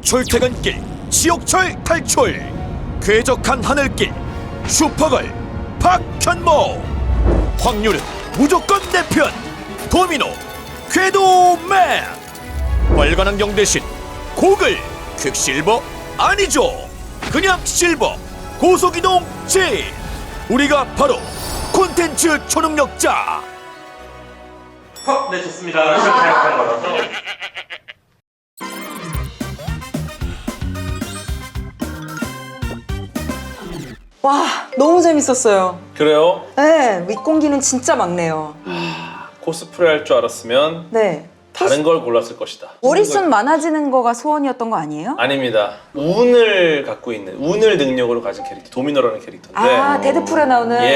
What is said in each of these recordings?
출퇴근길 지옥철 탈출, 쾌적한 하늘길 슈퍼걸 박현모, 확률은 무조건 내 편 도미노 궤도맨. 빨간 안경 대신 고글 퀵실버 아니죠, 그냥 실버 고속이동 진. 우리가 바로 콘텐츠 초능력자. 네, 좋습니다. 시간 제약한 거라서. 와, 너무 재밌었어요. 그래요? 네, 윗공기는 진짜 많네요. 코스프레 할 줄 알았으면 네. 다른 걸 골랐을 것이다. 머릿숱 많아지는 거가 소원이었던 거 아니에요? 아닙니다. 운을 갖고 있는, 운을 능력으로 가진 캐릭터, 도미노라는 캐릭터인데 아, 데드풀에 나오는. 예,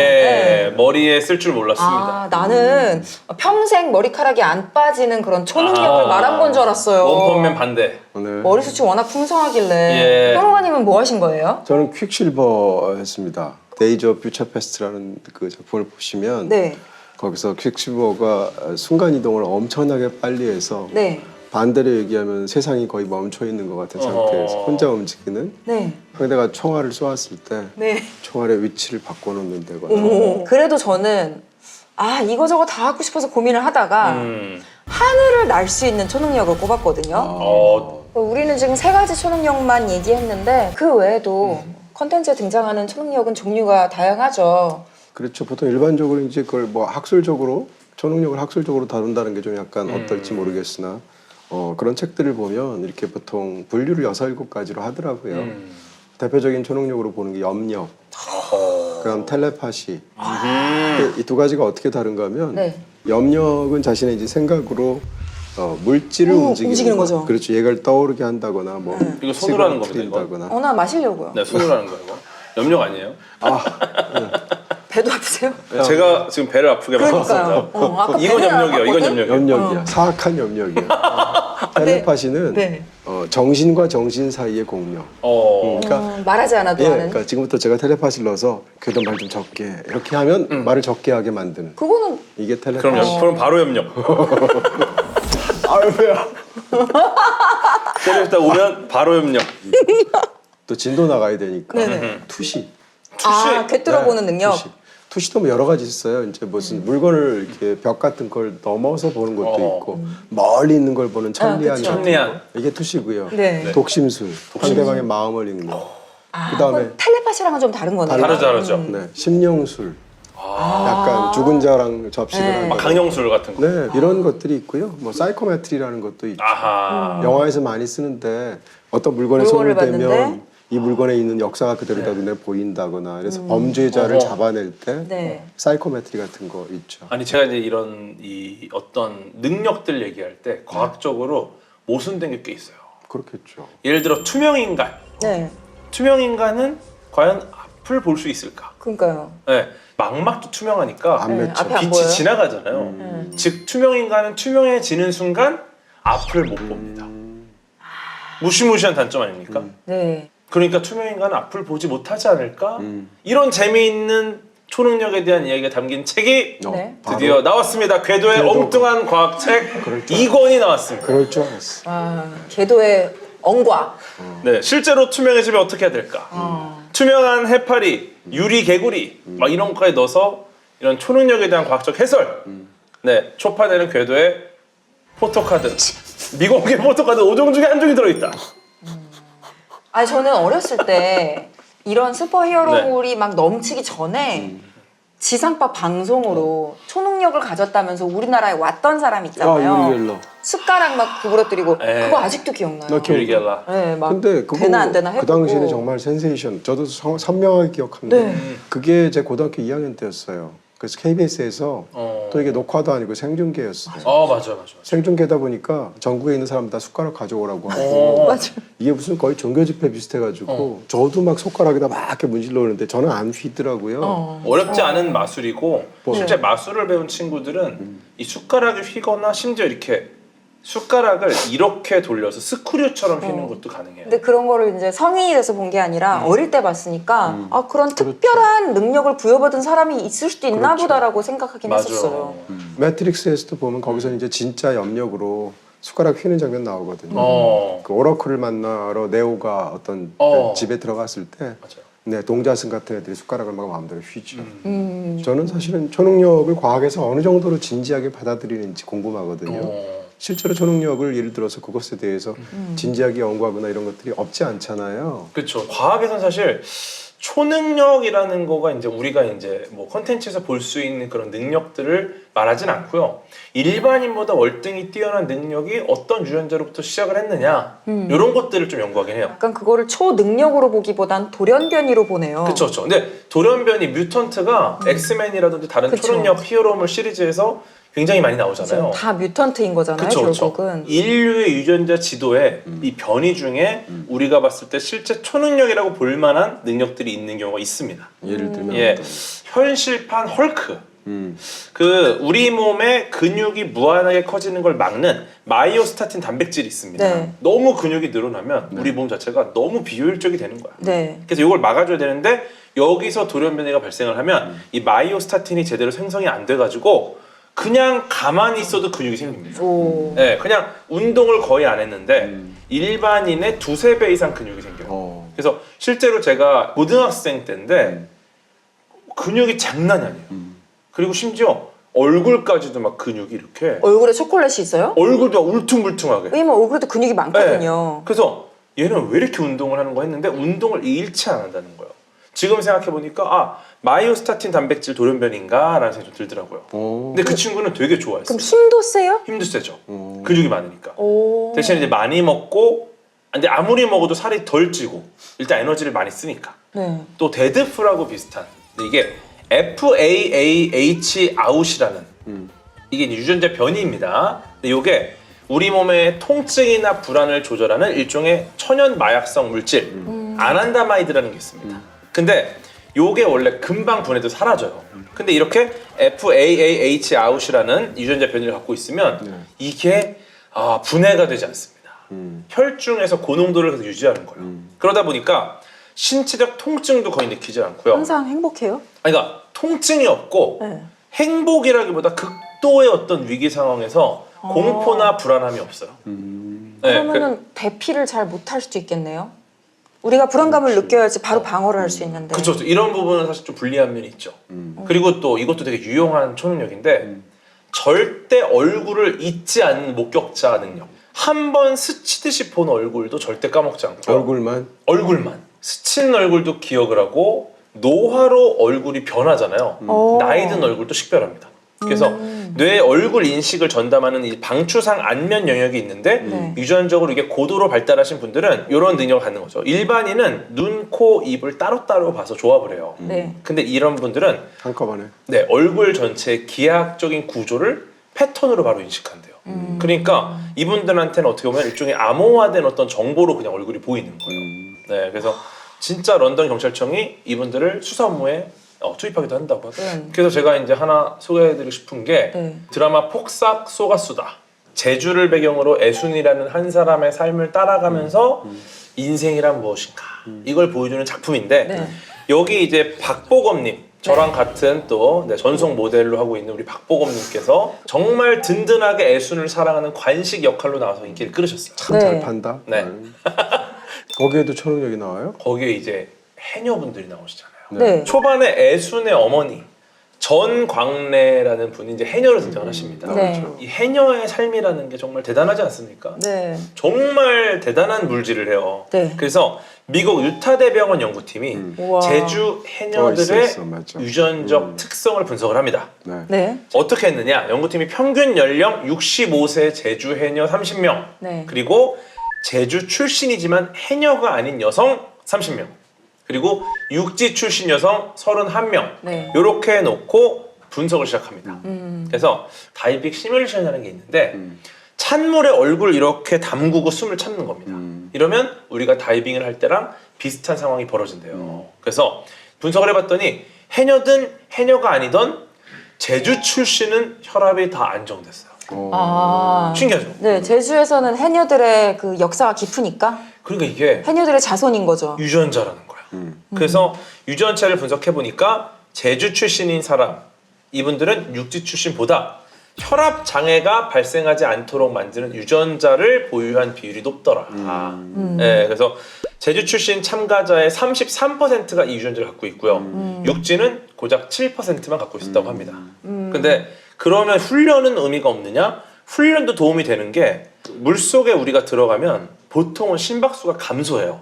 네. 머리에 쓸 줄 몰랐습니다. 아, 나는 평생 머리카락이 안 빠지는 그런 초능력을 아. 말한 건 줄 알았어요. 원펀맨 반대. 머리숱이 워낙 풍성하길래. 예. 평론가님은 뭐 하신 거예요? 저는 퀵실버 했습니다. 데이즈 오브 퓨처 패스트라는 그 작품을 보시면 네. 거기서 퀵실버가 순간이동을 엄청나게 빨리 해서 네. 반대로 얘기하면 세상이 거의 멈춰 있는 것 같은 상태에서 혼자 움직이는, 네. 상대가 총알을 쏘았을 때 네. 총알의 위치를 바꿔놓는 데거나. 어머. 그래도 저는 이거저거 다 하고 싶어서 고민을 하다가 하늘을 날 수 있는 초능력을 꼽았거든요. 우리는 지금 3가지 초능력만 얘기했는데 그 외에도 컨텐츠에 등장하는 초능력은 종류가 다양하죠. 그렇죠. 보통 일반적으로 이제 그걸 뭐 학술적으로, 초능력을 학술적으로 다룬다는 게 좀 약간 어떨지 모르겠으나 그런 책들을 보면 이렇게 보통 분류를 6, 7가지로 하더라고요. 대표적인 초능력으로 보는 게 염력, 그다음 텔레파시. 이 2가지가 어떻게 다른가 하면 네. 염력은 자신의 이제 생각으로 물질을 움직이는 거죠. 그렇죠. 얘를 떠오르게 한다거나 뭐 이거 손으로 하는 겁니다, 이거? 틀린다거나. 나 마시려고요. 네, 손으로 하는 거예요. 이거. 염력 아니에요? 배도 아프세요? 제가 지금 배를 아프게 그러니까요. 만들었어요. 아까 이건 배는 염력이에요. 이건 아팠거든? 염력이에요. 염력이야. 사악한 염력이야. 텔레파시는 네. 정신과 정신 사이의 공력. 그러니까 말하지 않아도 예, 하는. 그러니까 지금부터 제가 텔레파시를 넣어서 그래도 말 좀 적게 해. 이렇게 하면 말을 적게 하게 만드는. 그거는 이게 텔레파시. 그럼 바로 염력. 아유 배야. 때렸다 오면 바로 염력. 또 진도 나가야 되니까. 네네. 투시. 꿰뚫어보는 능력. 투시. 투시도 뭐 여러 가지 있어요. 이제 무슨 물건을 이렇게 벽 같은 걸 넘어서 보는 것도 있고 멀리 있는 걸 보는 천리안. 그쵸. 천리안. 이게 투시고요. 네. 독심술. 상대방의 마음을 읽는. 그다음에 그건 텔레파시랑은 좀 다른 거네요. 다르죠. 네, 심령술. 약간 죽은 자랑 접식을 하는. 막 강령술 같은 거. 네, 이런 것들이 있고요. 뭐 사이코메트리라는 것도 있죠. 아하. 영화에서 많이 쓰는데 어떤 물건에 물건을 손을 대면 봤는데? 이 물건에 있는 역사가 그대로 다 눈에 보인다거나, 그래서 범죄자를 잡아낼 때 네. 사이코메트리 같은 거 있죠. 아니 제가 이제 이런 이 어떤 능력들 얘기할 때 과학적으로 모순된 게 꽤 있어요. 그렇겠죠. 예를 들어 투명 인간. 네. 투명 인간은 과연 앞을 볼 수 있을까? 그러니까요. 네. 망막도 투명하니까 안 네, 맺혀. 앞에 안 빛이 보여요? 지나가잖아요. 즉 투명 인간은 투명해지는 순간 앞을 못 봅니다. 무시무시한 단점 아닙니까? 네. 그러니까 투명 인간은 앞을 보지 못하지 않을까? 이런 재미있는 초능력에 대한 이야기가 담긴 책이 네. 드디어 나왔습니다. 궤도의 궤도. 엉뚱한 과학책 그럴 줄 2권이 나왔습니다. 그럴 줄 알았어. 궤도의 엉과. 네, 실제로 투명해지면 어떻게 해야 될까? 투명한 해파리, 유리 개구리 막 이런 거에 넣어서 이런 초능력에 대한 과학적 해설. 네, 초판에는 궤도의 포토카드, 미공개 포토카드 5종 중에 한 종이 들어있다. 저는 어렸을 때 이런 슈퍼히어로물이 막 넘치기 전에 지상파 방송으로 초능력을 가졌다면서 우리나라에 왔던 사람 있잖아요. 유리 갤러. 숟가락 막 구부러뜨리고 에. 그거 아직도 기억나요. 나 기억- 유리 갤라. 네, 막 근데 그거 되나 안 되나 해보고. 그 당시에는 정말 센세이션. 저도 선명하게 기억합니다. 네. 그게 제 고등학교 2학년 때였어요. 그래서 KBS에서 또 이게 녹화도 아니고 생중계였어요. 맞아. 생중계다 보니까 전국에 있는 사람 다 숟가락 가져오라고 하고 맞아. 이게 무슨 거의 종교 집회 비슷해가지고 저도 막 손가락에다 막 이렇게 문질러 오는데 저는 안 휘더라고요. 어렵지 않은 마술이고 뭐. 실제 마술을 배운 친구들은 이 숟가락을 휘거나 심지어 이렇게 숟가락을 이렇게 돌려서 스크류처럼 휘는 것도 가능해요. 근데 그런 거를 이제 성인이 돼서 본 게 아니라 어릴 때 봤으니까 그런 그렇죠. 특별한 능력을 부여받은 사람이 있을 수도 있나 그렇죠. 보다라고 생각하긴 맞아. 했었어요. 매트릭스에서도 보면 거기서 이제 진짜 염력으로 숟가락 휘는 장면 나오거든요. 그 오라클을 만나러 네오가 어떤 집에 들어갔을 때 맞아요. 네, 동자승 같은 애들이 숟가락을 막 마음대로 휘죠. 저는 사실은 초능력을 과학에서 어느 정도로 진지하게 받아들이는지 궁금하거든요. 실제로 초능력을 예를 들어서 그것에 대해서 진지하게 연구하거나 이런 것들이 없지 않잖아요. 그렇죠. 과학에선 사실 초능력이라는 거가 이제 우리가 이제 뭐 컨텐츠에서 볼 수 있는 그런 능력들을 말하진 않고요. 일반인보다 월등히 뛰어난 능력이 어떤 유전자로부터 시작을 했느냐 이런 것들을 좀 연구하긴 해요. 약간 그거를 초능력으로 보기보단 돌연변이로 보네요. 그렇죠, 그렇죠. 근데 돌연변이 뮤턴트가 엑스맨이라든지 다른 그쵸. 초능력 히어로물 시리즈에서 굉장히 많이 나오잖아요. 다 뮤턴트인 거잖아요, 그쵸, 그쵸. 결국은. 인류의 유전자 지도에 이 변이 중에 우리가 봤을 때 실제 초능력이라고 볼 만한 능력들이 있는 경우가 있습니다. 예를 들면 예, 어떤- 현실판 헐크. 그 우리 몸의 근육이 무한하게 커지는 걸 막는 마이오스타틴 단백질이 있습니다. 네. 너무 근육이 늘어나면 우리 몸 자체가 너무 비효율적이 되는 거야. 네. 그래서 이걸 막아줘야 되는데 여기서 돌연변이가 발생을 하면 이 마이오스타틴이 제대로 생성이 안 돼가지고 그냥 가만히 있어도 근육이 생깁니다. 오. 네, 그냥 운동을 거의 안 했는데 일반인의 2~3배 이상 근육이 생겨요. 그래서 실제로 제가 고등학생 때인데 근육이 장난이 아니에요. 그리고 심지어 얼굴까지도 막 근육이 이렇게 얼굴에 초콜릿이 있어요? 얼굴도 울퉁불퉁하게. 왜냐면 얼굴에도 근육이 많거든요. 네. 그래서 얘는 왜 이렇게 운동을 하는 거 했는데 운동을 일치 안 한다는 거예요. 지금 생각해보니까 아 마이오스타틴 단백질 돌연변인가 라는 생각이 좀 들더라고요. 근데 그 친구는 되게 좋아했어요. 그럼 힘도 세요? 힘도 세죠. 근육이 많으니까. 오. 대신 이제 많이 먹고 근데 아무리 먹어도 살이 덜 찌고 일단 에너지를 많이 쓰니까. 네. 또 데드풀하고 비슷한 근데 이게 FAAH 아웃이라는 이게 이제 유전자 변이입니다. 근데 이게 우리 몸의 통증이나 불안을 조절하는 일종의 천연 마약성 물질 아난다마이드라는 게 있습니다. 근데 요게 원래 금방 분해도 사라져요. 근데 이렇게 FAAH 아웃이라는 유전자 변이를 갖고 있으면 이게 분해가 되지 않습니다. 혈중에서 고농도를 계속 유지하는 거예요. 그러다 보니까 신체적 통증도 거의 느끼지 않고요. 항상 행복해요? 아니, 그러니까 통증이 없고 네. 행복이라기보다 극도의 어떤 위기 상황에서 공포나 불안함이 없어요. 네, 그러면은 대피를 잘 못할 수도 있겠네요. 우리가 불안감을 느껴야지 바로 방어를 할 수 있는데. 그렇죠. 이런 부분은 사실 좀 불리한 면이 있죠. 그리고 또 이것도 되게 유용한 초능력인데 절대 얼굴을 잊지 않는 목격자 능력. 한 번 스치듯이 본 얼굴도 절대 까먹지 않고 얼굴만 스친 얼굴도 기억을 하고 노화로 얼굴이 변하잖아요. 나이 든 얼굴도 식별합니다. 그래서 뇌의 얼굴 인식을 전담하는 이 방추상 안면 영역이 있는데 유전적으로 이게 고도로 발달하신 분들은 이런 능력을 갖는 거죠. 일반인은 눈, 코, 입을 따로따로 봐서 조합을 해요. 네. 근데 이런 분들은 한꺼번에 네, 얼굴 전체의 기하학적인 구조를 패턴으로 바로 인식한대요. 그러니까 이분들한테는 어떻게 보면 일종의 암호화된 어떤 정보로 그냥 얼굴이 보이는 거예요. 네, 그래서 진짜 런던 경찰청이 이분들을 수사 업무에 투입하기도 한다고 하더라고요. 그래서 제가 이제 하나 소개해드리고 싶은 게 네. 드라마 폭삭 소가수다. 제주를 배경으로 애순이라는 한 사람의 삶을 따라가면서 인생이란 무엇인가 이걸 보여주는 작품인데 네. 여기 이제 박보검님 저랑 같은 또 전속 모델로 하고 있는 우리 박보검님께서 정말 든든하게 애순을 사랑하는 관식 역할로 나와서 인기를 끌으셨어요. 참 잘 판다. 네. 거기에도 초능력이 나와요? 거기에 이제 해녀분들이 나오시잖아요. 네. 초반에 애순의 어머니 전광래라는 분이 이제 해녀로 등장을 하십니다. 네. 이 해녀의 삶이라는 게 정말 대단하지 않습니까? 네. 정말 대단한 물질을 해요. 네. 그래서 미국 유타대병원 연구팀이 우와. 제주 해녀들의 있어, 맞아. 유전적 특성을 분석을 합니다. 네. 네. 어떻게 했느냐? 연구팀이 평균 연령 65세 제주 해녀 30명 네. 그리고 제주 출신이지만 해녀가 아닌 여성 30명 그리고 육지 출신 여성 31명 네. 이렇게 놓고 분석을 시작합니다. 그래서 다이빙 시뮬레이션이라는 게 있는데 찬물에 얼굴 이렇게 담그고 숨을 참는 겁니다. 이러면 우리가 다이빙을 할 때랑 비슷한 상황이 벌어진대요. 그래서 분석을 해봤더니 해녀든 해녀가 아니던 제주 출신은 혈압이 다 안정됐어요. 아. 신기하죠? 네, 제주에서는 해녀들의 그 역사가 깊으니까 그러니까 이게 해녀들의 자손인 거죠. 유전자라는 거야. 그래서 유전자를 분석해 보니까 제주 출신인 사람 이분들은 육지 출신보다 혈압 장애가 발생하지 않도록 만드는 유전자를 보유한 비율이 높더라. 네, 그래서 제주 출신 참가자의 33%가 이 유전자를 갖고 있고요. 육지는 고작 7%만 갖고 있었다고 합니다. 근데 그러면 훈련은 의미가 없느냐? 훈련도 도움이 되는 게 물속에 우리가 들어가면 보통은 심박수가 감소해요.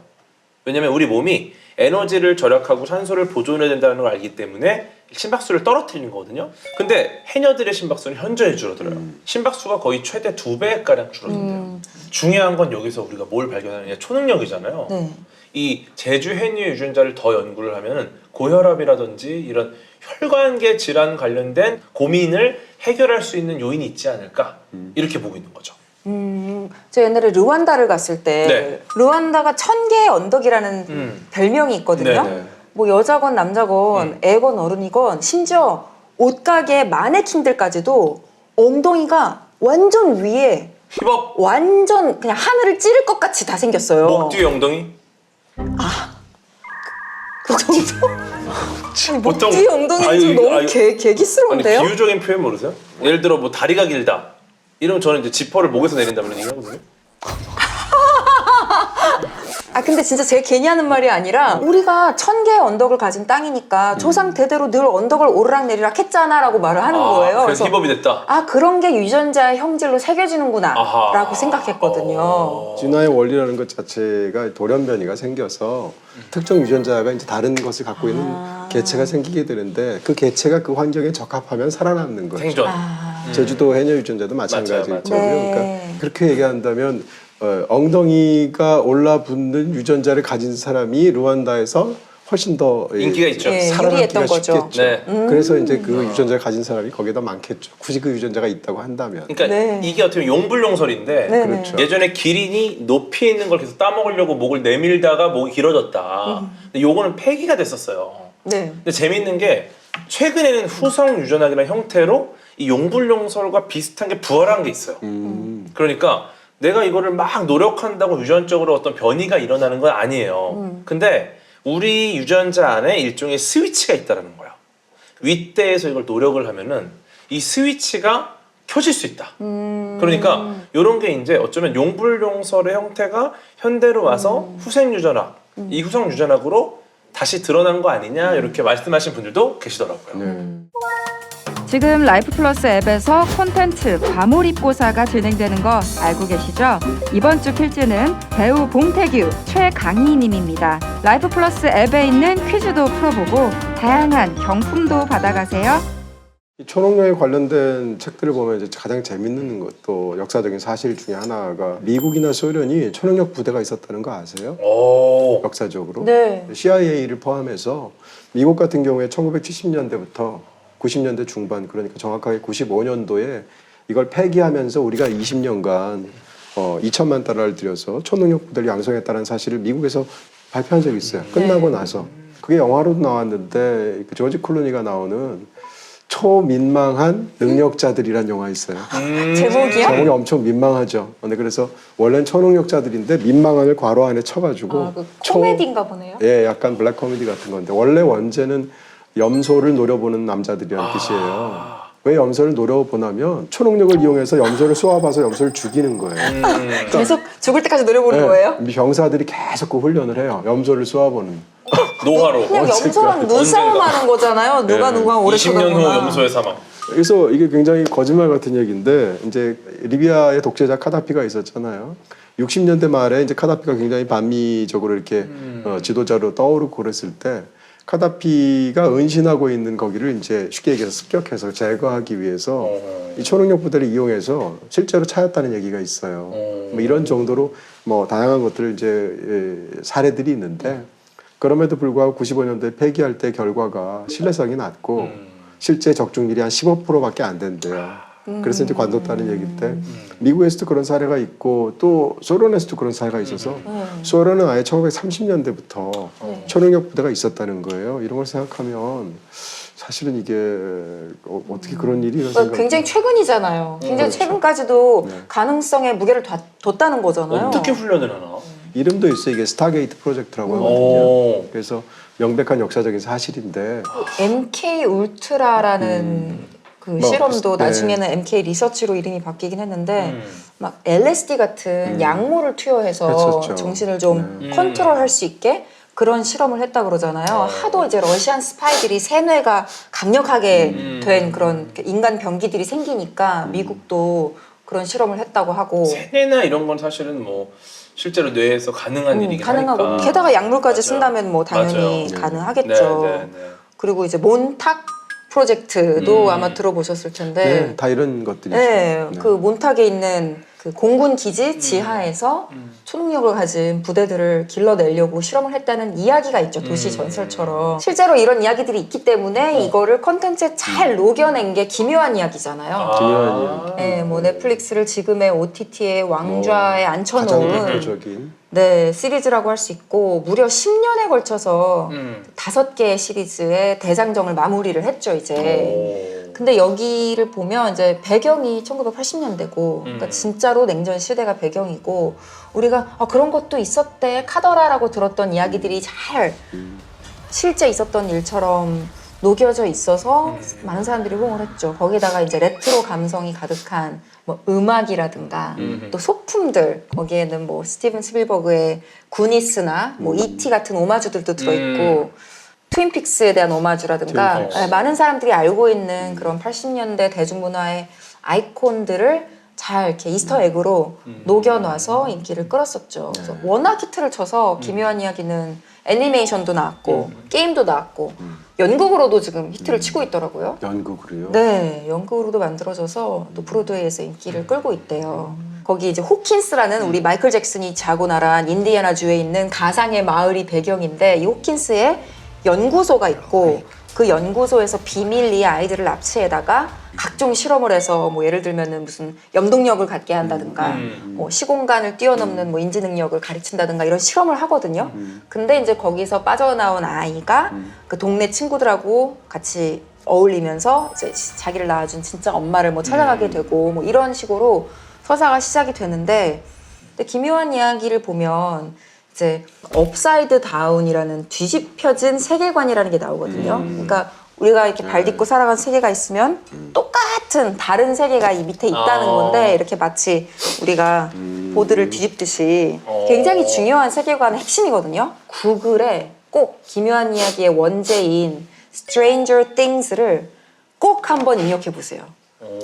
왜냐면 우리 몸이 에너지를 절약하고 산소를 보존해야 된다는 걸 알기 때문에 심박수를 떨어뜨리는 거거든요. 근데 해녀들의 심박수는 현저히 줄어들어요. 심박수가 거의 최대 2배가량 줄어든대요. 중요한 건 여기서 우리가 뭘 발견하느냐, 초능력이잖아요. 네. 이 제주 해녀 유전자를 더 연구를 하면 고혈압이라든지 이런 혈관계 질환 관련된 고민을 해결할 수 있는 요인이 있지 않을까, 이렇게 보고 있는 거죠. 저 옛날에 르완다를 갔을 때 네. 르완다가 1000개의 언덕이라는 별명이 있거든요. 네네. 뭐 여자건 남자건 애건 어른이건 심지어 옷가게 마네킹들까지도 엉덩이가 완전 위에 힙업, 완전 그냥 하늘을 찌를 것 같이 다 생겼어요. 목 뒤에 엉덩이. 그 정도? 아니, 목 보통- 뒤 엉덩이 아유, 좀 너무 아유. 아니, 개기스러운데요? 비유적인 표현 모르세요? 예를 들어 뭐 다리가 길다 이러면 저는 이제 지퍼를 목에서 내린다는 얘기하거든요. 아 근데 진짜 제가 괜히 하는 말이 아니라 우리가 1000개의 언덕을 가진 땅이니까 조상 대대로 늘 언덕을 오르락내리락 했잖아라고 말을 하는 거예요. 그래서 힙업이 됐다. 아 그런 게 유전자의 형질로 새겨지는구나 아하. 라고 생각했거든요. 진화의 원리라는 것 자체가 돌연변이가 생겨서 특정 유전자가 이제 다른 것을 갖고 있는 개체가 생기게 되는데 그 개체가 그 환경에 적합하면 살아남는 거죠. 생존. 제주도 해녀 유전자도 마찬가지고요. 맞아요. 네. 그러니까 그렇게 얘기한다면 엉덩이가 올라붙는 유전자를 가진 사람이 루안다에서 훨씬 더 인기가 있죠. 예, 살아남기가 유리했던 거죠. 쉽겠죠. 네. 그래서 이제 그 유전자를 가진 사람이 거기에 더 많겠죠. 굳이 그 유전자가 있다고 한다면. 그러니까 네. 이게 어떻게 보면 용불용설인데 네. 그렇죠. 예전에 기린이 높이 있는 걸 계속 따먹으려고 목을 내밀다가 목이 길어졌다. 근데 요거는 폐기가 됐었어요. 네. 근데 재밌는 게 최근에는 후성 유전학이라는 형태로 이 용불용설과 비슷한 게 부활한 게 있어요. 그러니까 내가 이거를 막 노력한다고 유전적으로 어떤 변이가 일어나는 건 아니에요. 근데 우리 유전자 안에 일종의 스위치가 있다는 거야. 윗대에서 이걸 노력을 하면은 이 스위치가 켜질 수 있다. 그러니까 이런 게 이제 어쩌면 용불용설의 형태가 현대로 와서 후생 유전학, 이 후성 유전학으로 다시 드러난 거 아니냐 이렇게 말씀하신 분들도 계시더라고요. 지금 라이프 플러스 앱에서 콘텐츠 과몰입고사가 진행되는 거 알고 계시죠? 이번 주 퀴즈는 배우 봉태규, 최강희님입니다. 라이프 플러스 앱에 있는 퀴즈도 풀어보고 다양한 경품도 받아가세요. 이 초능력에 관련된 책들을 보면 이제 가장 재밌는 것도 역사적인 사실 중에 하나가 미국이나 소련이 초능력 부대가 있었다는 거 아세요? 오. 역사적으로. 네. CIA를 포함해서 미국 같은 경우에 1970년대부터 90년대 중반, 그러니까 정확하게 95년도에 이걸 폐기하면서 우리가 20년간 2천만 달러를 들여서 초능력 부대를 양성했다는 사실을 미국에서 발표한 적이 있어요. 끝나고 나서. 그게 영화로도 나왔는데 그 조지 클루니가 나오는 초민망한 능력자들이란 영화 있어요. 제목이요? 제목이 엄청 민망하죠. 근데 그래서 원래는 초능력자들인데 민망함을 괄호 안에 쳐가지고 아, 그 코미디인가 보네요. 예, 약간 블랙 코미디 같은 건데 원래 원제는 염소를 노려보는 남자들이라는 뜻이에요. 왜 염소를 노려보냐면 초능력을 이용해서 염소를 쏘아봐서 염소를 죽이는 거예요. 계속 죽을 때까지 노려보는 예, 거예요? 병사들이 계속 그 훈련을 해요. 염소를 쏘아보는. 노화로. 그냥 염소랑 언젠가. 눈싸움하는 거잖아요. 누가 네. 누가 오래 20년 후 쳐다보나. 염소의 사망. 그래서 이게 굉장히 거짓말 같은 얘기인데 이제 리비아의 독재자 카다피가 있었잖아요. 60년대 말에 이제 카다피가 굉장히 반미적으로 이렇게 지도자로 떠오르고 그랬을 때 카다피가 은신하고 있는 거기를 이제 쉽게 얘기해서 습격해서 제거하기 위해서 이 초능력 부대를 이용해서 실제로 차였다는 얘기가 있어요. 뭐 이런 정도로 뭐 다양한 것들 이제 사례들이 있는데 그럼에도 불구하고 95년도에 폐기할 때 결과가 신뢰성이 낮고 실제 적중률이 한 15%밖에 안 된대요. 그래서 이제 관뒀다는 얘기인데 미국에서도 그런 사례가 있고 또 소련에서도 그런 사례가 있어서 소련은 아예 1930년대부터 초능력 부대가 있었다는 거예요. 이런 걸 생각하면 사실은 이게 어떻게 그런 일이 이런 생각이 굉장히 최근이잖아요. 굉장히 그렇죠. 최근까지도 네. 가능성에 무게를 뒀다는 거잖아요. 어떻게 훈련을 하나? 이름도 있어요. 이게 스타게이트 프로젝트라고 하거든요. 오. 그래서 명백한 역사적인 사실인데 MK 울트라라는 그 실험도 네. 나중에는 MK 리서치로 이름이 바뀌긴 했는데 막 LSD 같은 약물을 투여해서 했었죠. 정신을 좀 컨트롤할 수 있게 그런 실험을 했다 그러잖아요. 하도 이제 러시안 스파이들이 세뇌가 강력하게 된 그런 인간 병기들이 생기니까 미국도 그런 실험을 했다고 하고 세뇌나 이런 건 사실은 뭐 실제로 뇌에서 가능한 일이긴 가능하고 하니까. 게다가 약물까지 맞아요. 쓴다면 뭐 당연히 맞아요. 가능하겠죠. 네. 그리고 이제 몬탁 프로젝트도 아마 들어보셨을 텐데 네, 다 이런 것들이죠. 네, 네. 그 몬탁에 있는 그 공군 기지 지하에서 초능력을 가진 부대들을 길러내려고 실험을 했다는 이야기가 있죠. 도시 전설처럼. 실제로 이런 이야기들이 있기 때문에 이거를 컨텐츠에 잘 녹여낸 게 기묘한 이야기잖아요. 기묘한 이야기. 네, 뭐 넷플릭스를 지금의 OTT의 왕좌에 가장 앉혀놓은 대표적인 네, 시리즈라고 할 수 있고 무려 10년에 걸쳐서 5개의 시리즈의 대장정을 마무리를 했죠, 이제. 근데 여기를 보면 이제 배경이 1980년대고 그러니까 진짜로 냉전 시대가 배경이고 우리가 그런 것도 있었대 카더라라고 들었던 이야기들이 잘 실제 있었던 일처럼 녹여져 있어서 많은 사람들이 호응을 했죠. 거기다가 이제 레트로 감성이 가득한 뭐 음악이라든가 또 소품들 거기에는 뭐 스티븐 스필버그의 구니스나 뭐 E.T. 같은 오마주들도 들어있고 트윈픽스에 대한 오마주라든가 트윈픽스. 네, 많은 사람들이 알고 있는 그런 80년대 대중문화의 아이콘들을 잘 이렇게 이스터에그로 녹여놔서 인기를 끌었었죠. 그래서 워낙 히트를 쳐서 기묘한 이야기는 애니메이션도 나왔고 게임도 나왔고 연극으로도 지금 히트를 치고 있더라고요. 연극으로요. 네, 연극으로도 만들어져서 또 브로드웨이에서 인기를 끌고 있대요. 거기 이제 호킨스라는 우리 마이클 잭슨이 자고 날아간 인디애나주에 있는 가상의 마을이 배경인데 이 호킨스에 연구소가 있고 그 연구소에서 비밀리에 아이들을 납치해다가 각종 실험을 해서 뭐 예를 들면은 무슨 염동력을 갖게 한다든가 뭐 시공간을 뛰어넘는 뭐 인지 능력을 가르친다든가 이런 실험을 하거든요. 근데 이제 거기서 빠져나온 아이가 그 동네 친구들하고 같이 어울리면서 이제 자기를 낳아준 진짜 엄마를 뭐 찾아가게 되고 뭐 이런 식으로 서사가 시작이 되는데 근데 기묘한 이야기를 보면 이제 업사이드 다운이라는 뒤집혀진 세계관이라는 게 나오거든요. 그러니까 우리가 이렇게 발 딛고 살아간 세계가 있으면 똑같은 다른 세계가 이 밑에 있다는 건데 이렇게 마치 우리가 보드를 뒤집듯이 굉장히 중요한 세계관의 핵심이거든요. 구글에 꼭 기묘한 이야기의 원제인 Stranger Things를 꼭 한번 입력해 보세요.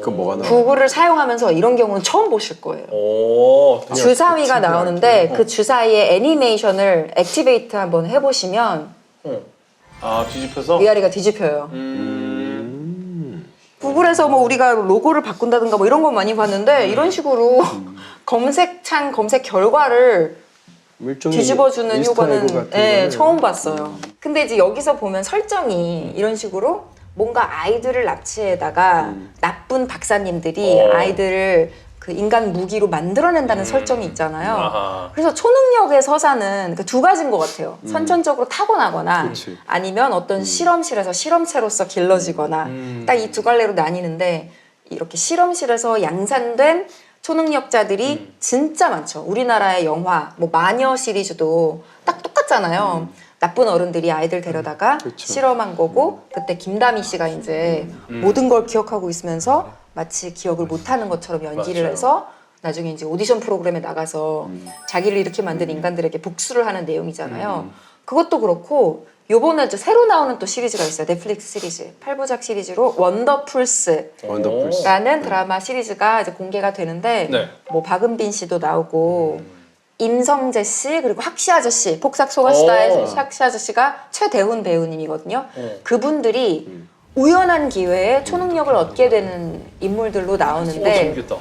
그 뭐가 나와? 구글을 사용하면서 이런 경우는 처음 보실 거예요. 오, 주사위가 나오는데 그 주사위의 애니메이션을 액티베이트 한번 해보시면 뒤집혀서? 위아래가 뒤집혀요. 구글에서 뭐 우리가 로고를 바꾼다든가 뭐 이런 건 많이 봤는데 이런 식으로 검색창 검색 결과를 일종의 뒤집어주는 이스터 에그 효과는 같은 네, 거는 처음 봤어요. 근데 이제 여기서 보면 설정이 이런 식으로 뭔가 아이들을 납치해다가 나쁜 박사님들이 아이들을 그 인간 무기로 만들어낸다는 설정이 있잖아요. 아하. 그래서 초능력의 서사는 그 두 가지인 것 같아요. 선천적으로 타고나거나 그치. 아니면 어떤 실험실에서 실험체로서 길러지거나 딱 이 두 갈래로 나뉘는데 이렇게 실험실에서 양산된 초능력자들이 진짜 많죠. 우리나라의 영화, 뭐 마녀 시리즈도 딱 똑같잖아요. 나쁜 어른들이 아이들 데려다가 그쵸. 실험한 거고 그때 김다미 씨가 이제 모든 걸 기억하고 있으면서 마치 기억을 못하는 것처럼 연기를 맞아요. 해서 나중에 이제 오디션 프로그램에 나가서 자기를 이렇게 만든 인간들에게 복수를 하는 내용이잖아요. 그것도 그렇고 요번에 이제 새로 나오는 또 시리즈가 있어요. 넷플릭스 시리즈 8부작 시리즈로 원더풀스 원더풀스. 라는 드라마 시리즈가 이제 공개가 되는데 네. 뭐 박은빈 씨도 나오고 임성재 씨 그리고 학시 아저씨 폭삭 소가수다의 학시 아저씨가 최대훈 배우님이거든요. 그분들이 우연한 기회에 초능력을 얻게 되는 인물들로 나오는데 재밌겠다.